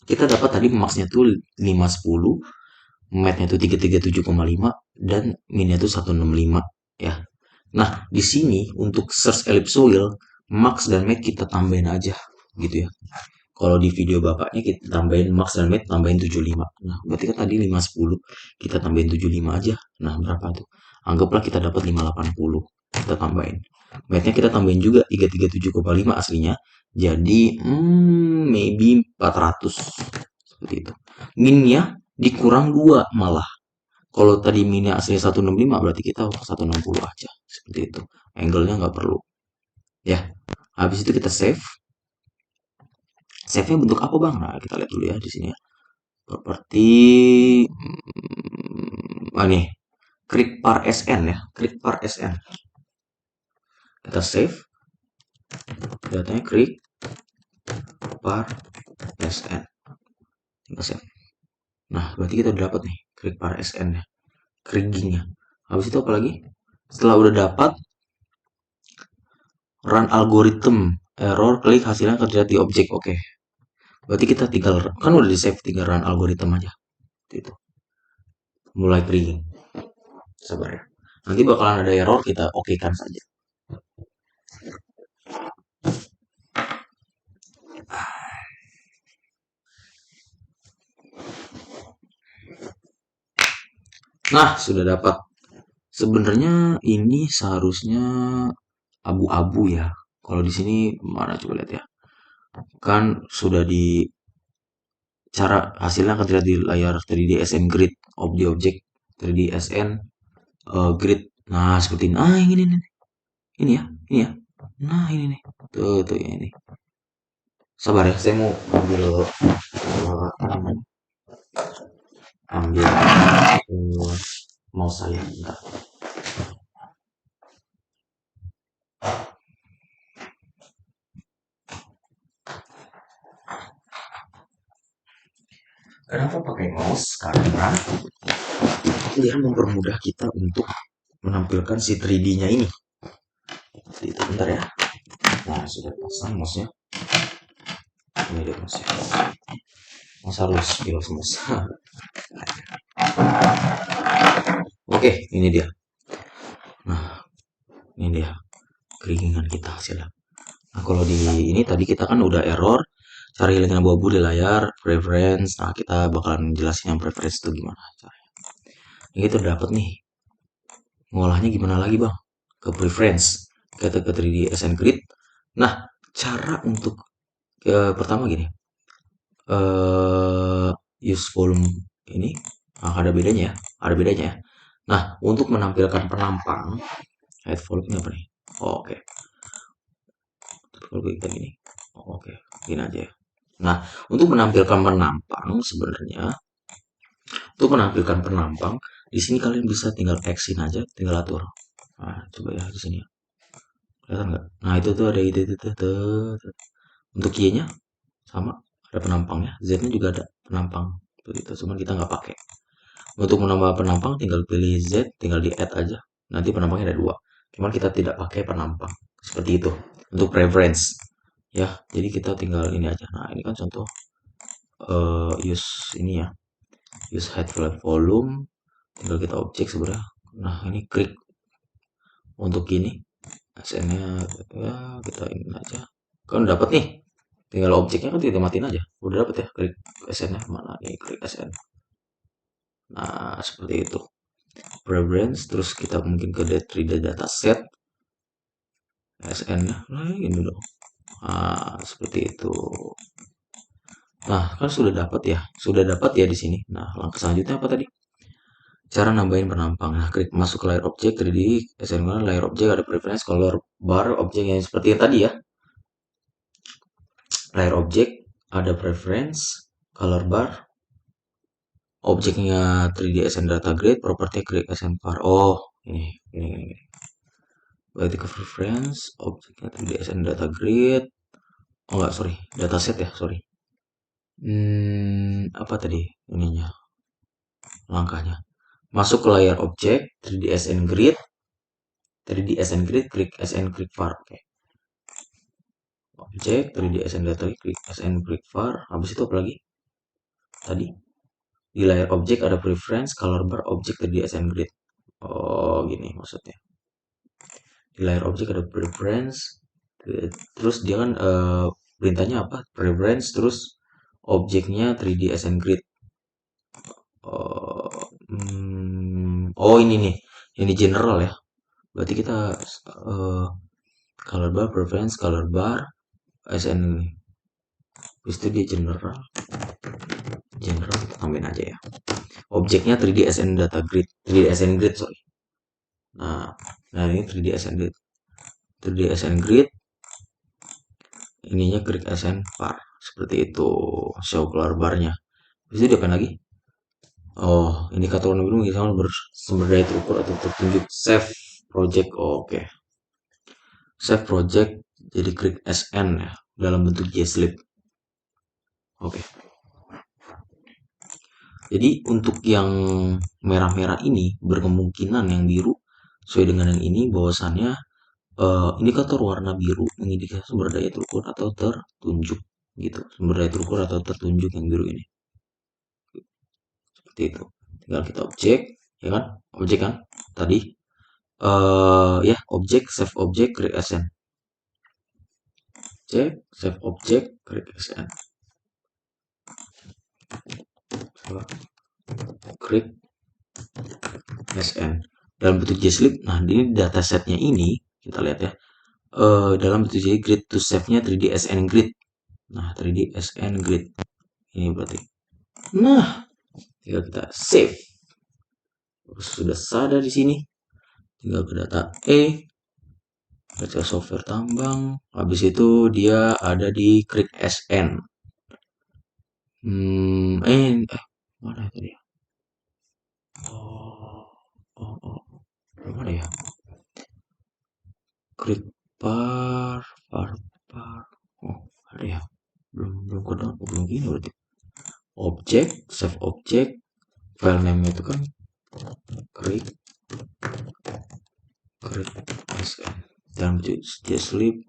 Kita dapat tadi max-nya tuh 510, mat-nya tuh 337,5 dan min-nya tuh 165 ya. Nah, di sini untuk search ellipsoid, max dan mat kita tambahin aja gitu ya. Kalau di video bapaknya kita tambahin max dan mat tambahin 75. Nah, berarti kan tadi 510, kita tambahin 75 aja. Nah, berapa tuh? Anggaplah kita dapat 580. Kita tambahin. Matnya kita tambahin juga 337,5 aslinya. Jadi, maybe 400. Seperti itu. Minnya dikurang 2 malah. Kalau tadi minnya aslinya 165 berarti kita 160 aja. Seperti itu. Angle-nya nggak perlu. Ya. Habis itu kita save. Save-nya bentuk apa bang? Nah, kita lihat dulu ya di sini ya. Properti, nih, klik par SN ya, klik par SN. Kita save, datanya klik par SN. Kita save. Nah, berarti kita udah dapat nih, klik par SN ya, krigingnya. Habis itu apa lagi? Setelah udah dapat, run algorithm, error, klik hasilnya terlihat di objek, oke. Berarti kita tinggal, kan udah di save, tinggal run algorithm aja. Itu. Mulai kriging. Sabar ya. Nanti bakalan ada error, kita oke kan saja. Nah, sudah dapat. Sebenarnya ini seharusnya abu-abu ya. Kalau di sini mana coba lihat ya. Kan sudah di cara hasilnya akan terlihat di layar 3D SN grid di objek 3D SN grid. Nah, seperti ini. Ah, ini nih. Ini ya, ini ya. Nah, ini nih. Tuh ini. Sabar ya, saya mau ambil ambil mouse saya bentar. Kenapa pakai mouse? Karena dia mempermudah kita untuk menampilkan si 3D-nya ini. Itu bentar ya. Nah, sudah pasang mouse-nya. Ini dia mouse-nya. Mouse harus bilas mouse. Oke, ini dia. Nah, ini dia keringan kita hasilnya. Nah, kalau di ini tadi kita kan udah error, cari link abu-abu di layar, preference. Nah, kita bakalan jelasin yang preference itu gimana caranya. Ini kita dapat nih. Ngolahnya gimana lagi, Bang? Ke preference, ke 3D SN Grid. Nah, cara untuk pertama gini. Use volume ini ada bedanya ya, ada bedanya ya. Nah, untuk menampilkan penampang, height volume apa nih? Oh, oke. Kalau kita gini, oh, oke, gini aja ya. Nah, untuk menampilkan penampang sebenarnya, untuk menampilkan penampang, di sini kalian bisa tinggal X-in aja, tinggal atur. Nah, coba ya di sini ya. Kelihatan nggak? Nah, itu tuh ada itu tuh. Untuk Y-nya sama, ada penampangnya. Z-nya juga ada penampang. Begitu, cuman kita nggak pakai. Untuk menambah penampang tinggal pilih Z, tinggal di add aja. Nanti penampangnya ada dua. Cuman kita tidak pakai penampang. Seperti itu. Untuk preference. Ya, jadi kita tinggal ini aja. Nah, ini kan contoh use ini ya. Use height volume. Tinggal kita objek sebenarnya. Nah, ini klik untuk ini. SN-nya ya kita ini aja. Kan dapat nih. Tinggal objeknya kan kita matiin aja. Udah dapat ya. Klik SN-nya mana nih? Klik SN. Nah, seperti itu. Preference, terus kita mungkin ke 3D dataset SN nya nah ini dong. Nah, seperti itu. Nah, kan sudah dapat ya di sini. Nah, langkah selanjutnya apa tadi? Cara nambahin penampang. Nah, klik masuk ke layer objek 3D SN layer objek, ada preference color bar objek yang seperti yang tadi ya. Layer objek ada preference color bar, objeknya 3D SN data grid, property klik SN var. Oh, ini. Berarti ke preference objeknya 3D SN data grid. Oh enggak, sorry, dataset ya, sorry. Apa tadi ininya? Langkahnya. Masuk ke layar objek, 3D SN grid, 3D SN grid, klik SN klik var. Oke. Objek, 3D SN data, klik SN klik var. Habis itu apa lagi? Tadi di layar objek ada preference color bar objek 3D SN grid. Oh, gini maksudnya. Di layar objek ada preference, terus dia kan perintahnya apa? Preference terus objeknya 3D SN grid. Oh ini nih, ini general ya. Berarti kita color bar preference color bar SN ini. Terus itu dia general kita tambahin aja ya. Objeknya 3D SN data grid, 3D SN grid sorry. Nah ini 3D SN grid, 3D SN grid. Ininya klik SN var seperti itu, show color barnya. Terus itu apa lagi? Oh, indikator warna biru misalnya bersumber daya terukur atau tertunjuk save project. Oh, oke. Save project jadi klik SN ya dalam bentuk JSLib. Oke. Jadi untuk yang merah-merah ini berkemungkinan yang biru sesuai dengan yang ini bahwasannya indikator warna biru mengindikasi sumber daya terukur atau tertunjuk gitu. Sumber daya terukur atau tertunjuk yang biru ini. Seperti itu. Tinggal kita objek ya kan? Objek kan? Tadi ya objek save objek klik SN. Objek save objek klik SN. Klik SN dalam bentuk JSLib. Nah, ini datasetnya ini kita lihat ya. Dalam bentuk JSLib grid to save-nya 3D SN grid. Nah, 3D SN grid. Ini berarti. Nah, tinggal kita save. Terus sudah ada di sini. Tinggal ke data baca software tambang. Habis itu dia ada di klik SN. Mana tadi ya? Mana ya? Klik par. Oh, ada ya? Belum gini berarti. Objek, save objek, file name itu kan klik SN dan JSLib.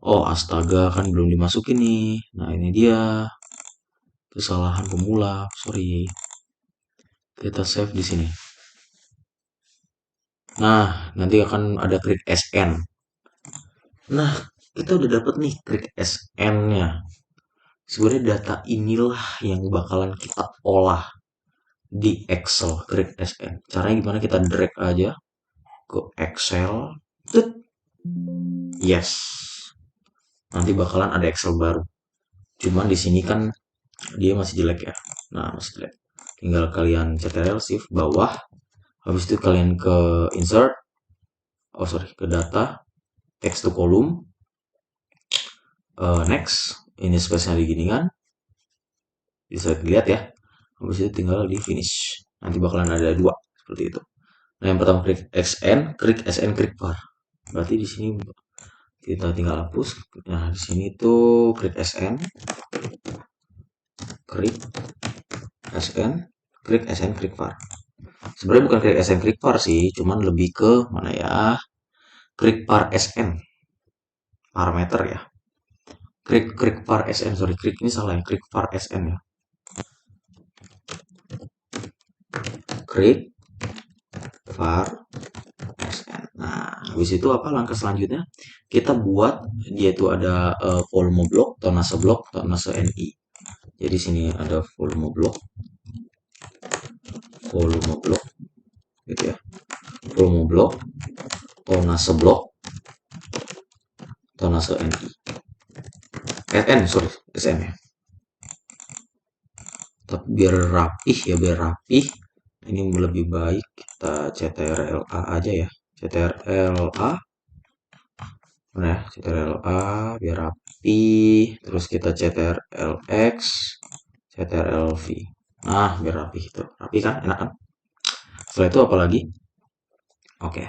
Oh astaga kan belum dimasukin nih. Nah ini dia kesalahan pemula, sorry. Kita save di sini. Nah nanti akan ada klik SN. Nah kita udah dapat nih klik SN-nya. Sebenarnya data inilah yang bakalan kita olah di Excel klik SN. Caranya gimana? Kita drag aja ke Excel. Yes. Nanti bakalan ada Excel baru. Cuman di sini kan dia masih jelek ya. Nah, masih jelek. tinggal kalian Ctrl Shift bawah, habis itu kalian ke insert, ke data, text to column, next, ini space-nya di gini kan, bisa dilihat ya, habis itu tinggal di finish, nanti bakalan ada dua seperti itu. Nah, yang pertama klik SN, klik var, berarti di sini kita tinggal hapus. Nah, di sini tuh klik SN, klik SN, klik var. Sebenarnya bukan klik SN, klik var sih, cuman lebih ke mana ya? Klik var SN, parameter ya. Klik var SN, sorry, klik ini salah ya, klik var SN ya. Klik var SN. Nah, habis itu apa langkah selanjutnya? Kita buat dia itu ada volume block, tonase NI. Jadi sini ada volume block, gitu ya. Volume block, tonase NI. SN, sorry, SN ya. Tapi biar rapih ya, ini lebih baik kita CTRL-A aja ya. CTRL-A, mana ya? CTRL-A biar rapi. Terus kita CTRL-X, CTRL-V. Nah, biar rapi itu. Rapi kan, enak kan? Setelah itu apa lagi? Oke.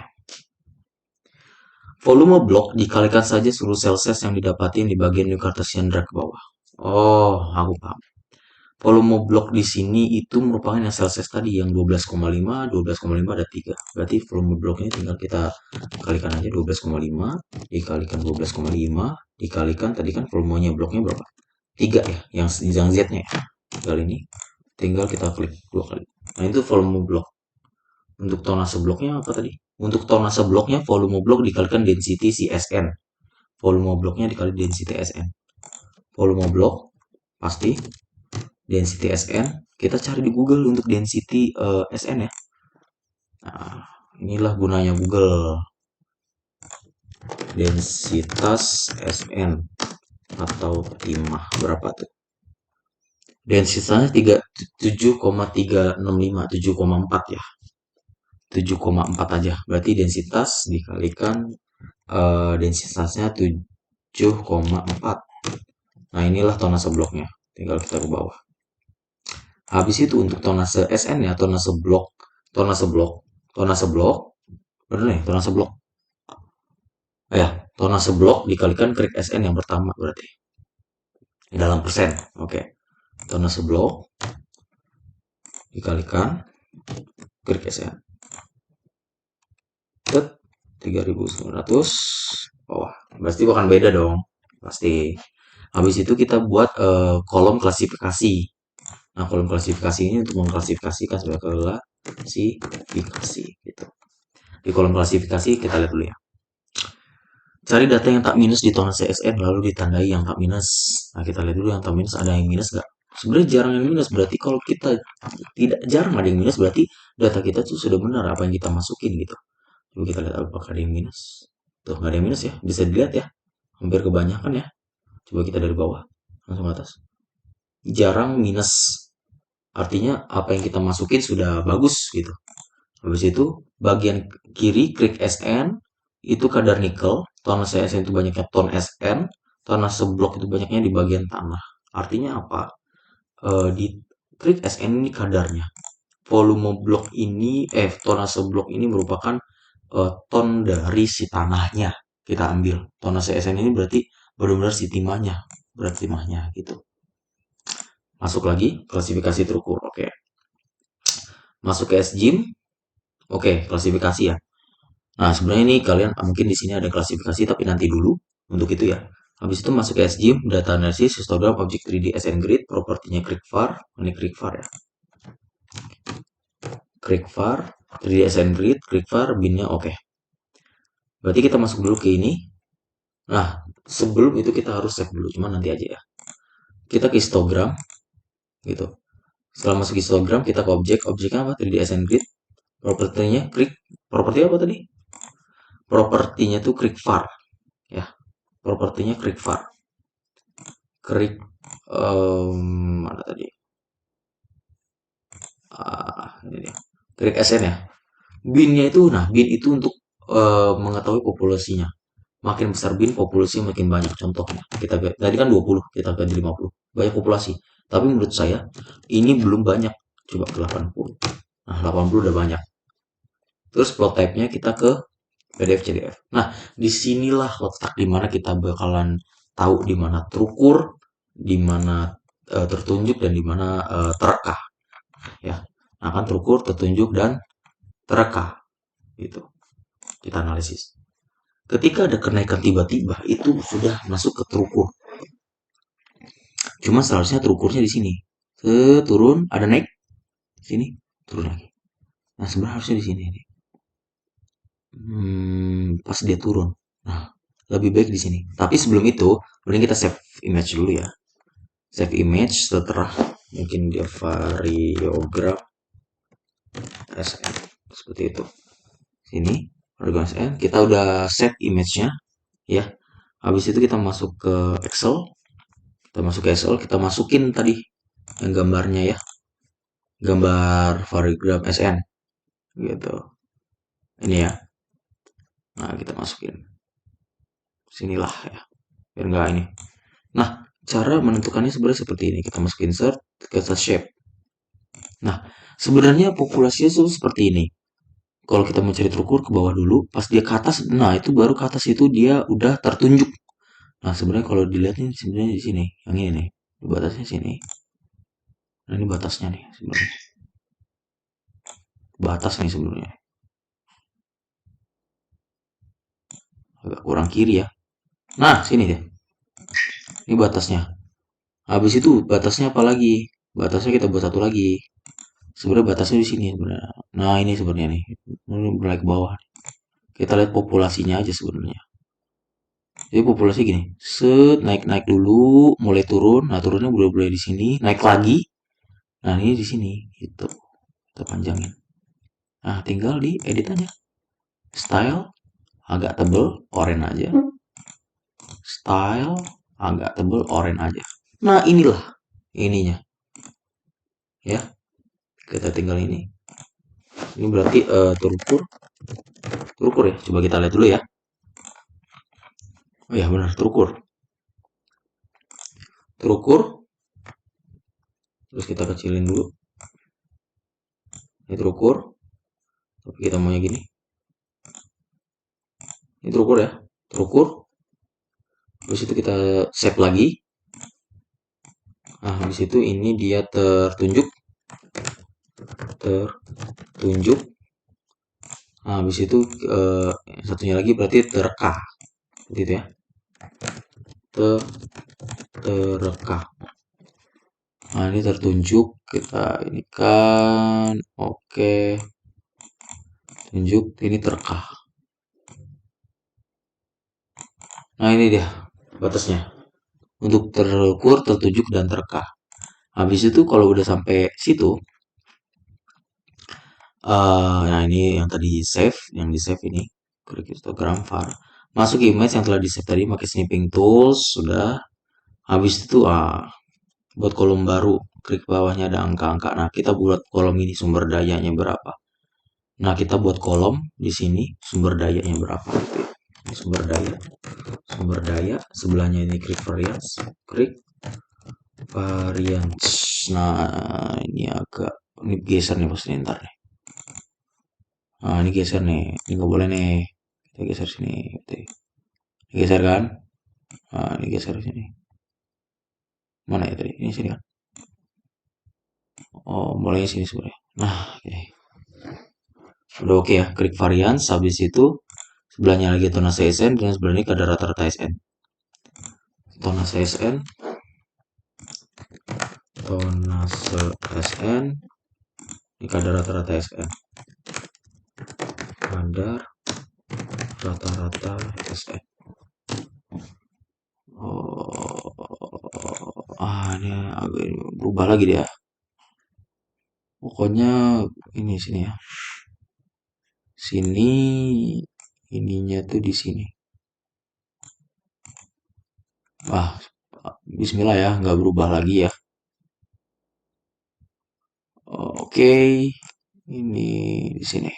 Volume blok dikalikan saja seluruh sel-sel yang didapati di bagian New Cartesian drag ke bawah. Oh, aku paham. Volume blok di sini itu merupakan yang sel-sel tadi yang 12,5 ada 3. Berarti volume bloknya tinggal kita kalikan aja 12,5 dikalikan 12,5 dikalikan tadi kan volumenya bloknya berapa? 3 ya, yang Z-nya ya. Tinggal ini. Tinggal kita klik 2 kali. Nah, itu volume blok. Untuk tonase bloknya apa tadi? Untuk tonase bloknya volume blok dikalikan density CSN. Volume bloknya dikali density SN. Volume blok pasti density SN, kita cari di Google untuk density SN ya. Nah, inilah gunanya Google. Densitas SN atau timah berapa tuh? Densitasnya 7,365, 7,4 ya. 7,4 aja. Berarti densitas dikalikan densitasnya 7,4. Nah, inilah tonase bloknya. Tinggal kita ke bawah. Habis itu untuk tonase SN ya, tonase blok, bener nih, tonase blok. Ya, tonase blok dikalikan krik SN yang pertama berarti. Dalam persen, oke. Tonase blok dikalikan krik SN. 3.900 bawah. Pasti bukan beda dong, pasti. Habis itu kita buat kolom klasifikasi. Nah, kolom klasifikasi ini untuk mengklasifikasikan sebagai klasifikasi gitu. Di kolom klasifikasi kita lihat dulu ya. Cari data yang tak minus di tonase SN lalu ditandai yang tak minus. Nah, kita lihat dulu yang tak minus ada yang minus nggak? Sebenarnya jarang yang minus, berarti kalau kita tidak jarang ada yang minus berarti data kita tuh sudah benar apa yang kita masukin gitu. Coba kita lihat apakah ada yang minus. Tuh nggak ada yang minus ya, bisa dilihat ya. Hampir kebanyakan ya. Coba kita dari bawah langsung atas. Jarang minus. Artinya apa yang kita masukin sudah bagus gitu. Habis itu bagian kiri klik SN itu kadar nikel, tonase SN itu banyaknya ton SN, tonase blok itu banyaknya di bagian tanah. Artinya apa? Di klik SN ini kadarnya. Volume blok ini, tonase blok ini merupakan ton dari si tanahnya kita ambil. Tonase SN ini berarti benar-benar si timahnya, berat timahnya gitu. Masuk lagi klasifikasi terukur, oke. Masuk ke SGIM, oke, klasifikasi ya. Nah, sebenarnya ini kalian mungkin di sini ada klasifikasi tapi nanti dulu untuk itu ya. Habis itu masuk ke SGIM, data analisis, histogram, object 3D SN grid, propertinya klik var, ini klik var ya. Klik var, 3D SN grid, klik var, binnya oke. Berarti kita masuk dulu ke ini. Nah, sebelum itu kita harus save dulu, cuma nanti aja ya. Kita ke histogram, gitu. Setelah masuk histogram, kita ke objek, objeknya apa? 3D SN grid, propertinya klik, properti apa tadi? Propertinya tuh klik var, ya. Propertinya klik var. Klik mana tadi? ini dia. Klik SN ya. Bin-nya itu, nah bin itu untuk mengetahui populasinya. Makin besar bin, populasi makin banyak. Contohnya, kita tadi kan 20, kita ganti 50. Banyak populasi. Tapi menurut saya, ini belum banyak. Coba ke 80. Nah, 80 udah banyak. Terus plot type-nya kita ke PDF CDF. Nah, disinilah letak dimana kita bakalan tahu di mana terukur, di mana tertunjuk, dan di mana tereka. Ya, nah kan terukur, tertunjuk, dan tereka. Gitu. Kita analisis. Ketika ada kenaikan tiba-tiba, itu sudah masuk ke terukur. Cuma seharusnya terukurnya di sini. Turun, ada naik, sini, turun lagi. Nah, sebenarnya harusnya di sini. Pas dia turun. Nah, lebih baik di sini. Tapi sebelum itu, mending kita save image dulu ya. Save image setelah mungkin dia variogram SN seperti itu. Sini, variogram SN. Kita udah save image-nya ya. Habis itu kita masuk ke Excel. Kita masuk ke Excel, kita masukin tadi yang gambarnya ya. Gambar variogram SN gitu. Ini ya. Nah, kita masukin. Sinilah ya. Biar enggak ini. Nah, cara menentukannya sebenarnya seperti ini. Kita masukin insert, kita shape. Nah, sebenarnya populasinya itu seperti ini. Kalau kita mencari terukur ke bawah dulu, pas dia ke atas, nah itu baru ke atas itu dia udah tertunjuk. Nah, sebenarnya kalau dilihat ini sebenarnya di sini, yang ini nih, batasnya sini. Nah, ini batasnya nih sebenarnya. Batas nih sebenarnya. Agak kurang kiri ya. Nah, sini deh. Ini batasnya. Habis itu batasnya apa lagi? Batasnya kita buat satu lagi. Sebenarnya batasnya di sini sebenarnya. Nah, ini sebenarnya nih. Ini mulai ke bawah. Kita lihat populasinya aja sebenarnya. Jadi populasi gini, set naik-naik dulu, mulai turun. Nah, turunnya boleh-boleh di sini, naik lagi. Nah, ini di sini gitu. Kita panjangin. Nah, tinggal di edit aja. Style agak tebel, oranye aja. Style agak tebel, oranye aja. Nah, inilah ininya. Ya, kita tinggal ini. Ini berarti terukur. Terukur ya. Coba kita lihat dulu ya. Oh ya, benar, terukur. Terukur. Terus kita kecilin dulu. Ini terukur. Tapi kita maunya gini. Ini terukur ya. Terukur. Habis itu kita save lagi. Nah, habis itu ini dia tertunjuk. Tertunjuk. Nah, habis itu satunya lagi berarti tereka. Gitu ya. Tereka. Nah, ini tertunjuk. Kita ini kan. Oke. Tunjuk. Ini tereka. Nah, ini dia batasnya. Untuk terukur, tertunjuk, dan tereka. Habis itu kalau udah sampai situ, nah ini yang tadi save, yang di save ini, klik histogram var. Masuk image yang telah di save tadi pakai snipping tools, sudah. Habis itu buat kolom baru, klik bawahnya ada angka-angka. Nah, kita buat kolom ini sumber dayanya berapa. Nah, kita buat kolom di sini sumber dayanya berapa gitu ya. Ini sumber daya, sebelahnya ini klik variance. Nah, ini agak ini geser nih pasti ntar nih. Nah, ini geser nih. Ini nggak boleh nih. Kita geser sini. Gitu. Ini geser kan? Nah, ini geser sini. Mana ya tadi? Ini sini kan? Oh, mulainya sini sebenarnya. Nah, oke. Okay. Udah oke ya. Klik variance. Habis itu sebelahnya lagi tonase SN dan sebelahnya ada rata-rata SN. Tonase SN. Tonase SN. Ini kadar rata-rata SN. Kadar rata-rata SN. Ini agak berubah lagi dia. Pokoknya ini sini ya. Sini ininya tuh di sini. Wah, bismillah ya, nggak berubah lagi ya. Oke. Ini di sini.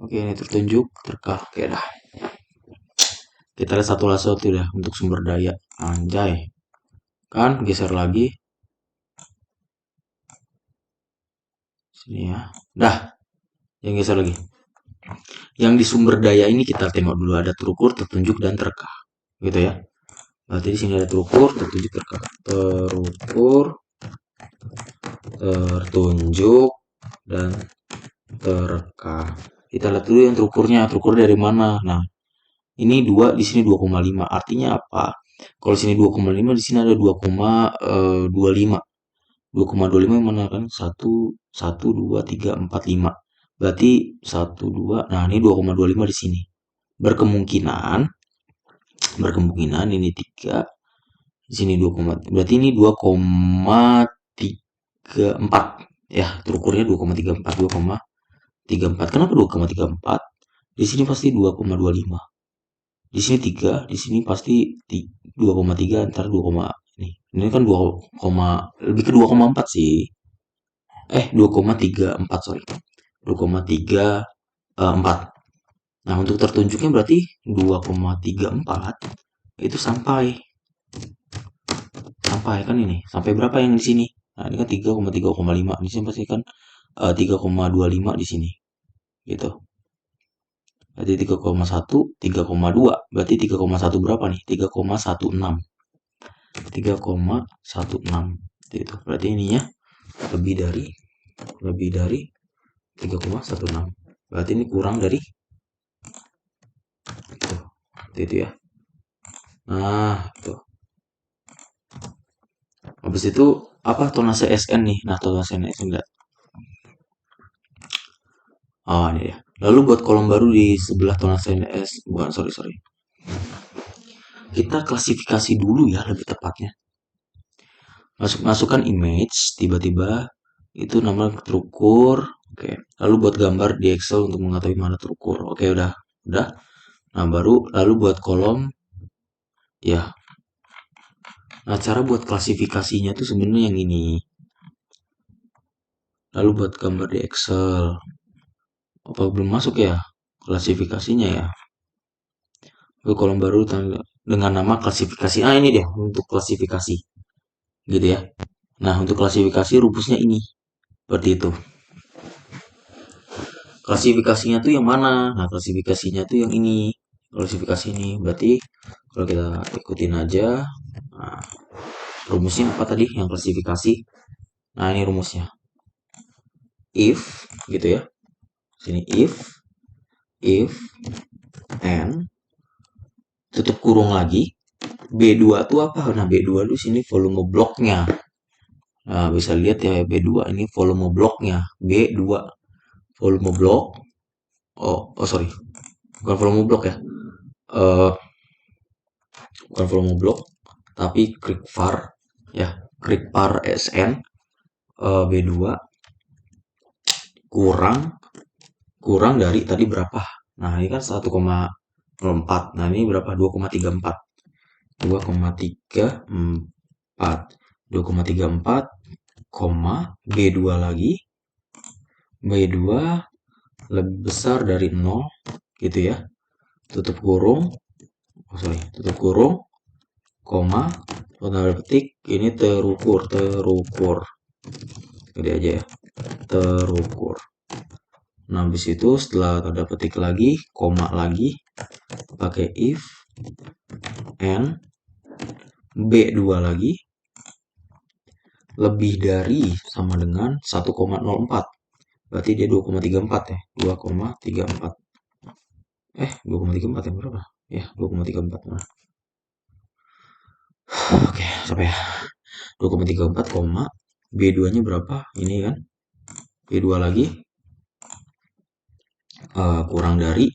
Oke, ini tertunjuk terkah. Oke dah. Kita lihat satu ya untuk sumber daya. Anjay. Kan geser lagi sini ya. Dah, yang geser lagi. Yang di sumber daya ini kita tengok dulu ada terukur, tertunjuk dan terkah. Gitu ya. Berarti di sini ada terukur, tertunjuk, terkah. Terukur, tertunjuk dan terkah. Kita lihat dulu yang terukurnya, terukur dari mana? Nah, ini 2 di sini 2,5. Artinya apa? Kalau sini 2,5 di sini ada 2,25. 2,25 yang mana kan? 1 1 2 3 4 5. Berarti 1 2. Nah, ini 2,25 di sini. Berkemungkinan berkemungkinan ini 3 di sini 2, berarti ini 2,34 ya, terukurnya 2,34 2,34. Kenapa 2,34? Di sini pasti 2,25. Di sini 3, di sini pasti 2,3 antara 2, ini. Ini kan 2, lebih ke 2,4 sih. 2,34 sorry. 2,34. Nah, untuk tertunjuknya berarti 2,34 itu sampai sampai kan ini. Sampai berapa yang di sini? Nah, ini kan 3,3,5. Di sini pasti kan 3,25 di sini. Gitu. Berarti 3,1, 3,2. Berarti 3,1 berapa nih? 3,16. 3,16 itu. Berarti ininya lebih dari 3,16. Berarti ini kurang dari itu ya. Nah, itu. Habis itu apa tonase SN nih? Nah, tonase SN enggak. Oh, ini ya. Lalu buat kolom baru di sebelah tonase S, bukan, sorry. Kita klasifikasi dulu ya lebih tepatnya. Masukkan image, tiba-tiba itu nama terukur. Oke. Lalu buat gambar di Excel untuk mengetahui mana terukur. Oke, udah. Nah, lalu buat kolom ya. Nah, cara buat klasifikasinya tuh sebenarnya yang ini. Lalu buat gambar di Excel. Apa belum masuk ya klasifikasinya ya? Lalu kolom baru dengan nama klasifikasi. Ah, ini deh untuk klasifikasi. Gitu ya. Nah, untuk klasifikasi rumusnya ini. Seperti itu. Klasifikasinya tuh yang mana? Nah, klasifikasinya tuh yang ini. Klasifikasi ini. Berarti kalau kita ikutin aja. Nah, rumusnya apa tadi yang klasifikasi? Nah, ini rumusnya. If gitu ya. Sini if and tutup kurung lagi B2 tuh apa? Nah, B2 tuh sini volume bloknya. Nah, bisa lihat ya B2 ini volume bloknya. B2 volume blok. Oh sorry. Bukan volume blok ya. Eh bukan volume blok, tapi krik var ya. Krik var SN B2 kurang kurang dari tadi berapa? Nah, ini kan 1,04. Nah, ini berapa? 2,34. 2,34. 2,34, B2 lagi. B2 lebih besar dari 0 gitu ya. Tutup kurung. Tutup kurung, koma, tanda petik, ini terukur. Jadi aja ya. Terukur. Nah, habis itu setelah tanda petik lagi, koma lagi, pakai if and B2 lagi lebih dari sama dengan 1,04. Berarti dia 2,34 ya. 2,34. 2,34 yang berapa? Ya, 2,34. Nah. Oke, sampai ya. 2,34, B2-nya berapa? Ini kan. B2 lagi kurang dari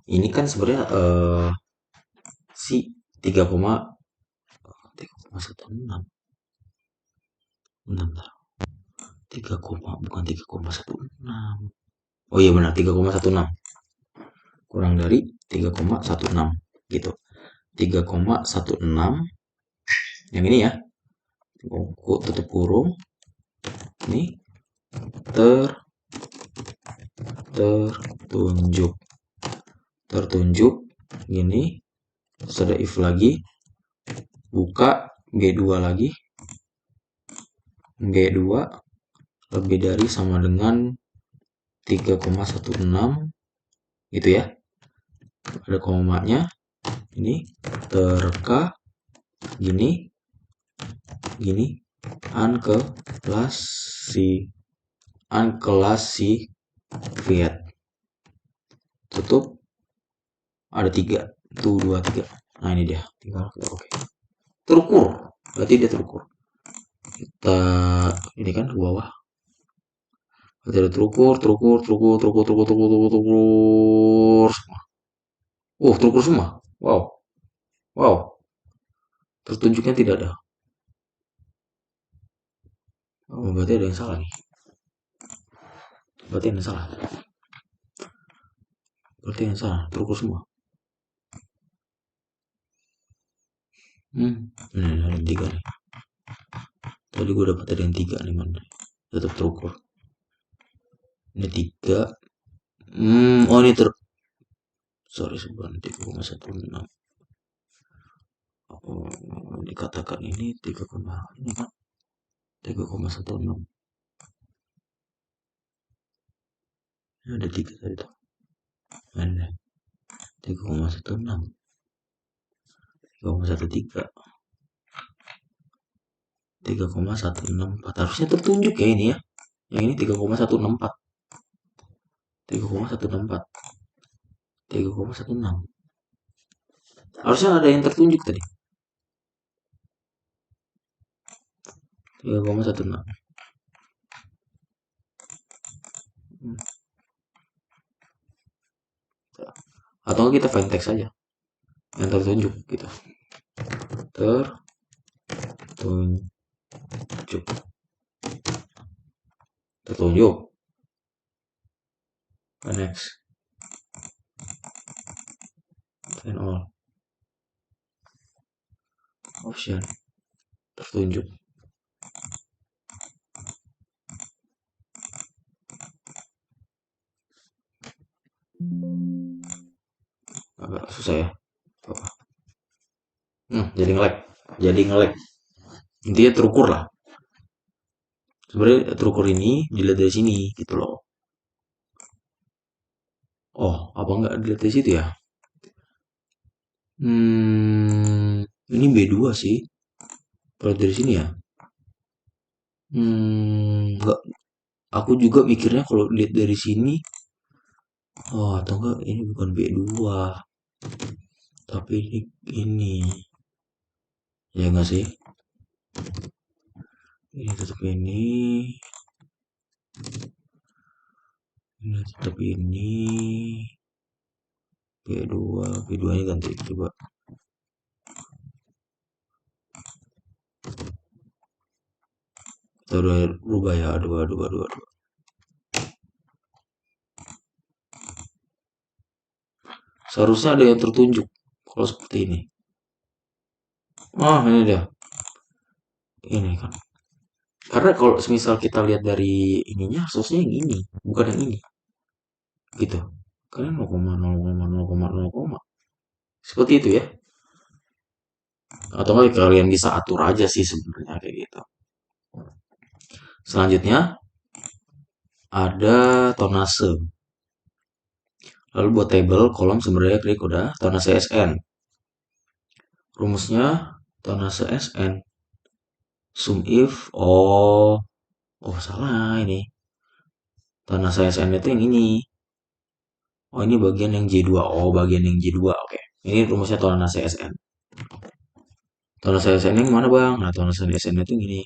ini kan sebenarnya si 3,16. Bentar. 3, bukan 3,16. Oh iya benar 3,16. Kurang dari 3,16 gitu. 3,16, yang ini ya, tutup kurung, ini tertunjuk gini, terus ada if lagi, buka G2 lagi, G2 lebih dari sama dengan 3,16 gitu ya, ada komanya, ini terka gini unclassified, tutup, ada 3 tuh, 2 3. Nah ini dia, tinggal kita oke, terukur, berarti dia terukur. Kita ini kan ke bawah, berarti ada terukur semua. Terukur semua. Wow, tertunjuknya tidak ada. Berarti ada yang salah nih. Berarti yang salah. Terukur semua. Ini ada 3 nih. Tadi gue dapat ada yang 3 nih, mana? Tetap terukur. Ini 3. Ini sorry sebenarnya 3,16. Dikatakan ini 3, ini kan 3,16. Ini ada 3 tadi tuh. Mana? 3,16. 3,164. Harusnya tertunjuk ya ini ya. Yang ini 3,164. 3,16. Harusnya ada yang tertunjuk tadi. 3,16. Atau kita find text saja yang tertunjuk gitu. Tertunjuk. Next. Find all. Option. Tertunjuk. Agak susah ya. Jadi nge-lag. Intinya terukur lah. Sebenarnya terukur ini dilihat dari sini gitu loh. Apa enggak dilihat dari situ ya? Ini B2 sih. Kalau dari sini ya. Enggak. Aku juga mikirnya kalau lihat dari sini, atau enggak ini bukan B2. Tapi ini. Ya enggak sih? Ini tetap ini. Ini tetap ini. B2 nya ganti coba. Kita udah rubah ya, aduh. Seharusnya ada yang tertunjuk kalau seperti ini. Ini dia. Ini kan. Karena kalau misal kita lihat dari ininya, harusnya yang ini, bukan yang ini. Gitu. Karena 0,0,0,0. Seperti itu ya. Atau nggak kalian bisa atur aja sih sebenarnya kayak gitu. Selanjutnya ada tonase. Lalu buat table kolom sumbernya klik udah tonase SN. Rumusnya tonase SN. Sum if salah ini. Tonase SN itu yang ini. Ini bagian yang J2. Bagian yang J2. Oke. Ini rumusnya tonase SN. Tonase SN yang mana, Bang? Nah, tonase SN itu gini.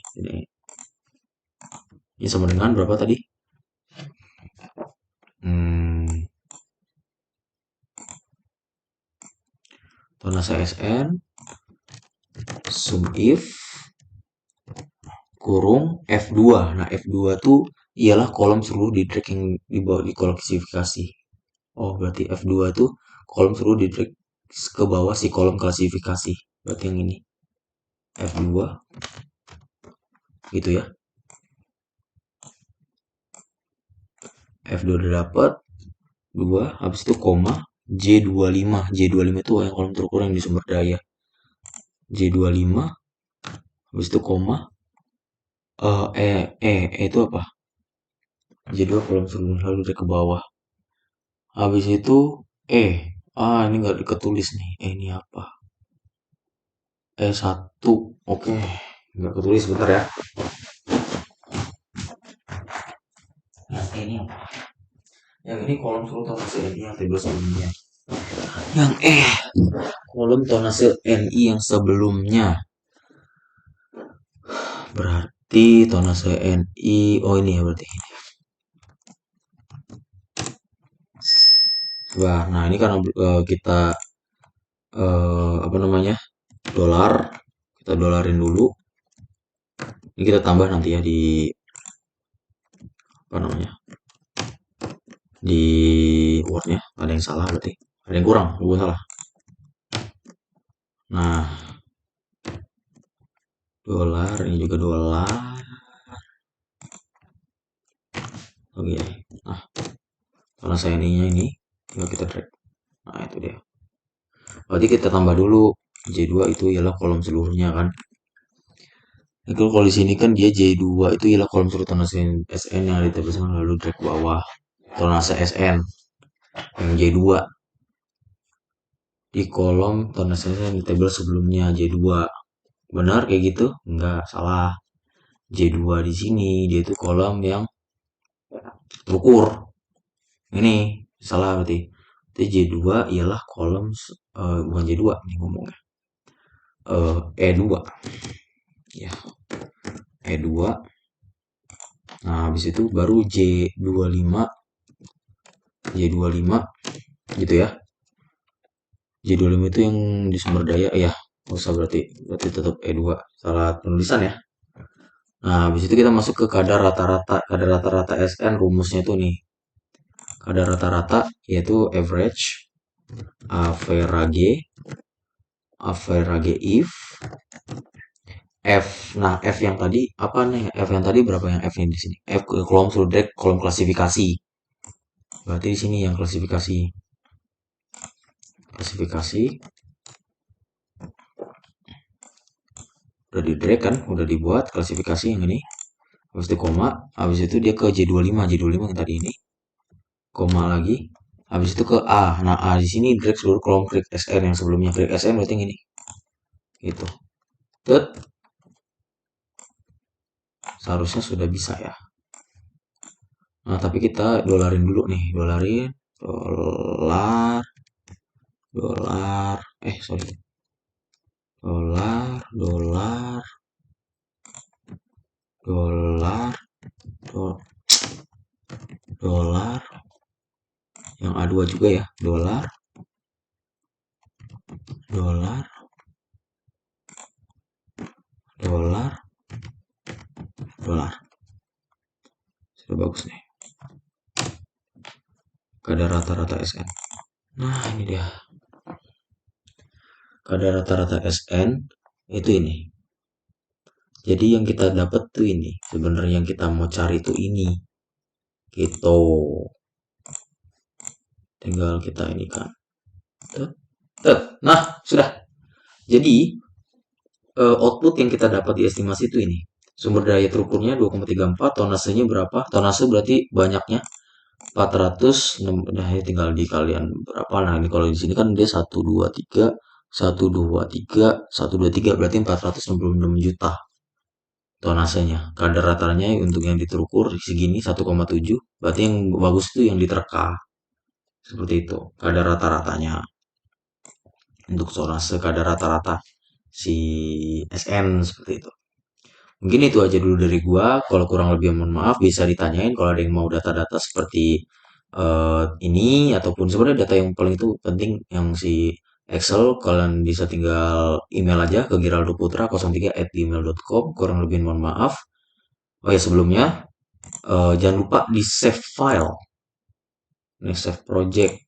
Ini sama dengan berapa tadi? Tonase SN sum if kurung F2. Nah, F2 tuh ialah kolom seluruh di tracking di bawah di klasifikasi. Berarti F2 tuh kolom seluruh di track ke bawah si kolom klasifikasi. Berarti yang ini F2 gitu ya. F2 udah dapat 2, habis itu koma J25. J25 itu yang kolom terukur yang di sumber daya. J25 habis itu koma itu apa? J2 kolom sebelum lalu dari ke bawah. Habis itu ini nggak diketulis nih. Ini apa? E1. Oke. Nggak ketulis, bentar ya. Yang ini apa? Yang ini kolom tonase NI yang table sebelumnya. Yang kolom tonase NI yang sebelumnya. Berarti tonase NI, oh ini ya berarti. Wah, nah ini karena kita apa namanya? Dolar. Kita dolarin dulu. Ini kita tambah nanti ya di apa namanya? Di wordnya ada yang salah berarti. Ada yang kurang, bukan salah. Nah, dolar ini juga dolar. Oke. Nah, karena saya ini tinggal kita drag. Nah, itu dia. Berarti kita tambah dulu J2 itu ialah kolom seluruhnya kan. Nah, kalau di sini kan dia J2 itu ialah kolom seluruh tonase SN yang ada di tabel sebelumnya, lalu drag ke bawah tonase SN yang J2 di kolom tonase SN di tabel sebelumnya J2. Benar kayak gitu? Enggak, salah. J2 di sini dia itu kolom yang terukur. Ini salah berarti. Jadi J2 ialah kolom bukan J2 nih ngomongnya. E2. Ya, E2. Nah, habis itu baru J25. J25 gitu ya. J25 itu yang di sumber daya ya. Nggak usah berarti tetap E2. Salah penulisan ya. Nah, habis itu kita masuk ke kadar rata-rata. Kadar rata-rata SN rumusnya itu nih. Kadar rata-rata yaitu average, average, average if, F. Nah, F yang tadi apa nih? F yang tadi berapa yang F-nya di sini? F kolom sudah kolom klasifikasi. Berarti di sini yang klasifikasi. Klasifikasi udah di drag kan, udah dibuat klasifikasi yang ini. Habis itu koma, habis itu dia ke J25, J25 yang tadi ini. Koma lagi. Habis itu ke A. Nah, A di sini drag seluruh kolom klik SN yang sebelumnya. Klik SN berarti yang ini. Gitu. Tut. Seharusnya sudah bisa ya. Nah, tapi kita dolarin dulu nih, dolarin, dolar, dolar, sorry, dolar, dolar, dolar, dolar, yang A2 juga ya, dolar, dolar, dolar, dolar. Sudah bagus nih. Kadar rata-rata SN. Nah, ini dia. Kadar rata-rata SN itu ini. Jadi yang kita dapat tuh ini. Sebenarnya yang kita mau cari tuh ini. Gitu. Tinggal kita ini kan. Nah, sudah. Jadi output yang kita dapat di estimasi itu ini. Sumber daya terukurnya 2,34, tonasenya berapa? Tonase berarti banyaknya 400. Nah, ya tinggal dikalian berapa. Nah, ini kalau di sini kan dia 123, 123, 123 berarti 466 juta tonasenya. Kadar ratanya untuk yang diterukur segini 1,7. Berarti yang bagus itu yang diterka. Seperti itu. Kadar rata-ratanya. Untuk tonase kadar rata-rata si SN seperti itu. Mungkin itu aja dulu dari gua. Kalau kurang lebih mohon maaf, bisa ditanyain kalau ada yang mau data-data seperti ini ataupun sebenarnya data yang paling itu penting yang si Excel, kalian bisa tinggal email aja ke giraldoputra03@gmail.com. Kurang lebih mohon maaf. Oh ya sebelumnya jangan lupa di save file, ini save project.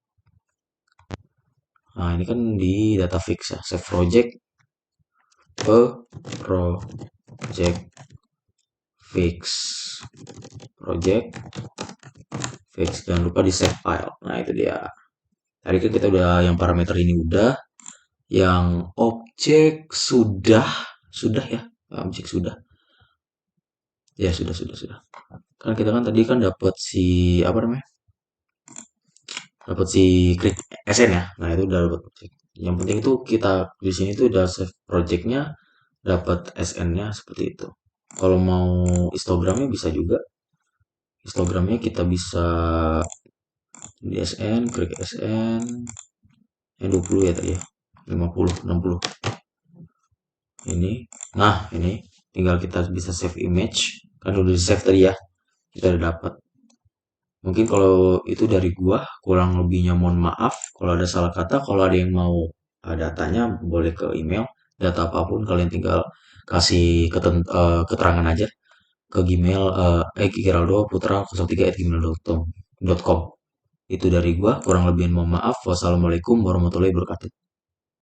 Nah, ini kan di data fix ya, save project ke project fix, project fix, jangan lupa di save file. Nah, itu dia. Tadi kan kita udah yang parameter ini udah, yang objek sudah ya, objek sudah. Ya, sudah. Kan kita kan tadi kan dapat si apa namanya? Dapat si create SN ya. Nah, itu udah dapat objek. Yang penting itu kita di sini tuh udah save projectnya, dapat SN-nya seperti itu. Kalau mau histogramnya bisa juga. Histogramnya kita bisa di SN, klik SN, yang 20 ya tadi ya. 50, 60. Ini. Nah, ini tinggal kita bisa save image. Kan udah di save tadi ya. Kita udah dapat. Mungkin kalau itu dari gua, kurang lebihnya mohon maaf. Kalau ada salah kata, kalau ada yang mau datanya boleh ke email. Data apapun kalian tinggal kasih keterangan aja ke Gmail geraldoputra03@gmail.com. Itu dari gua, kurang lebih mohon maaf. Wassalamualaikum warahmatullahi wabarakatuh.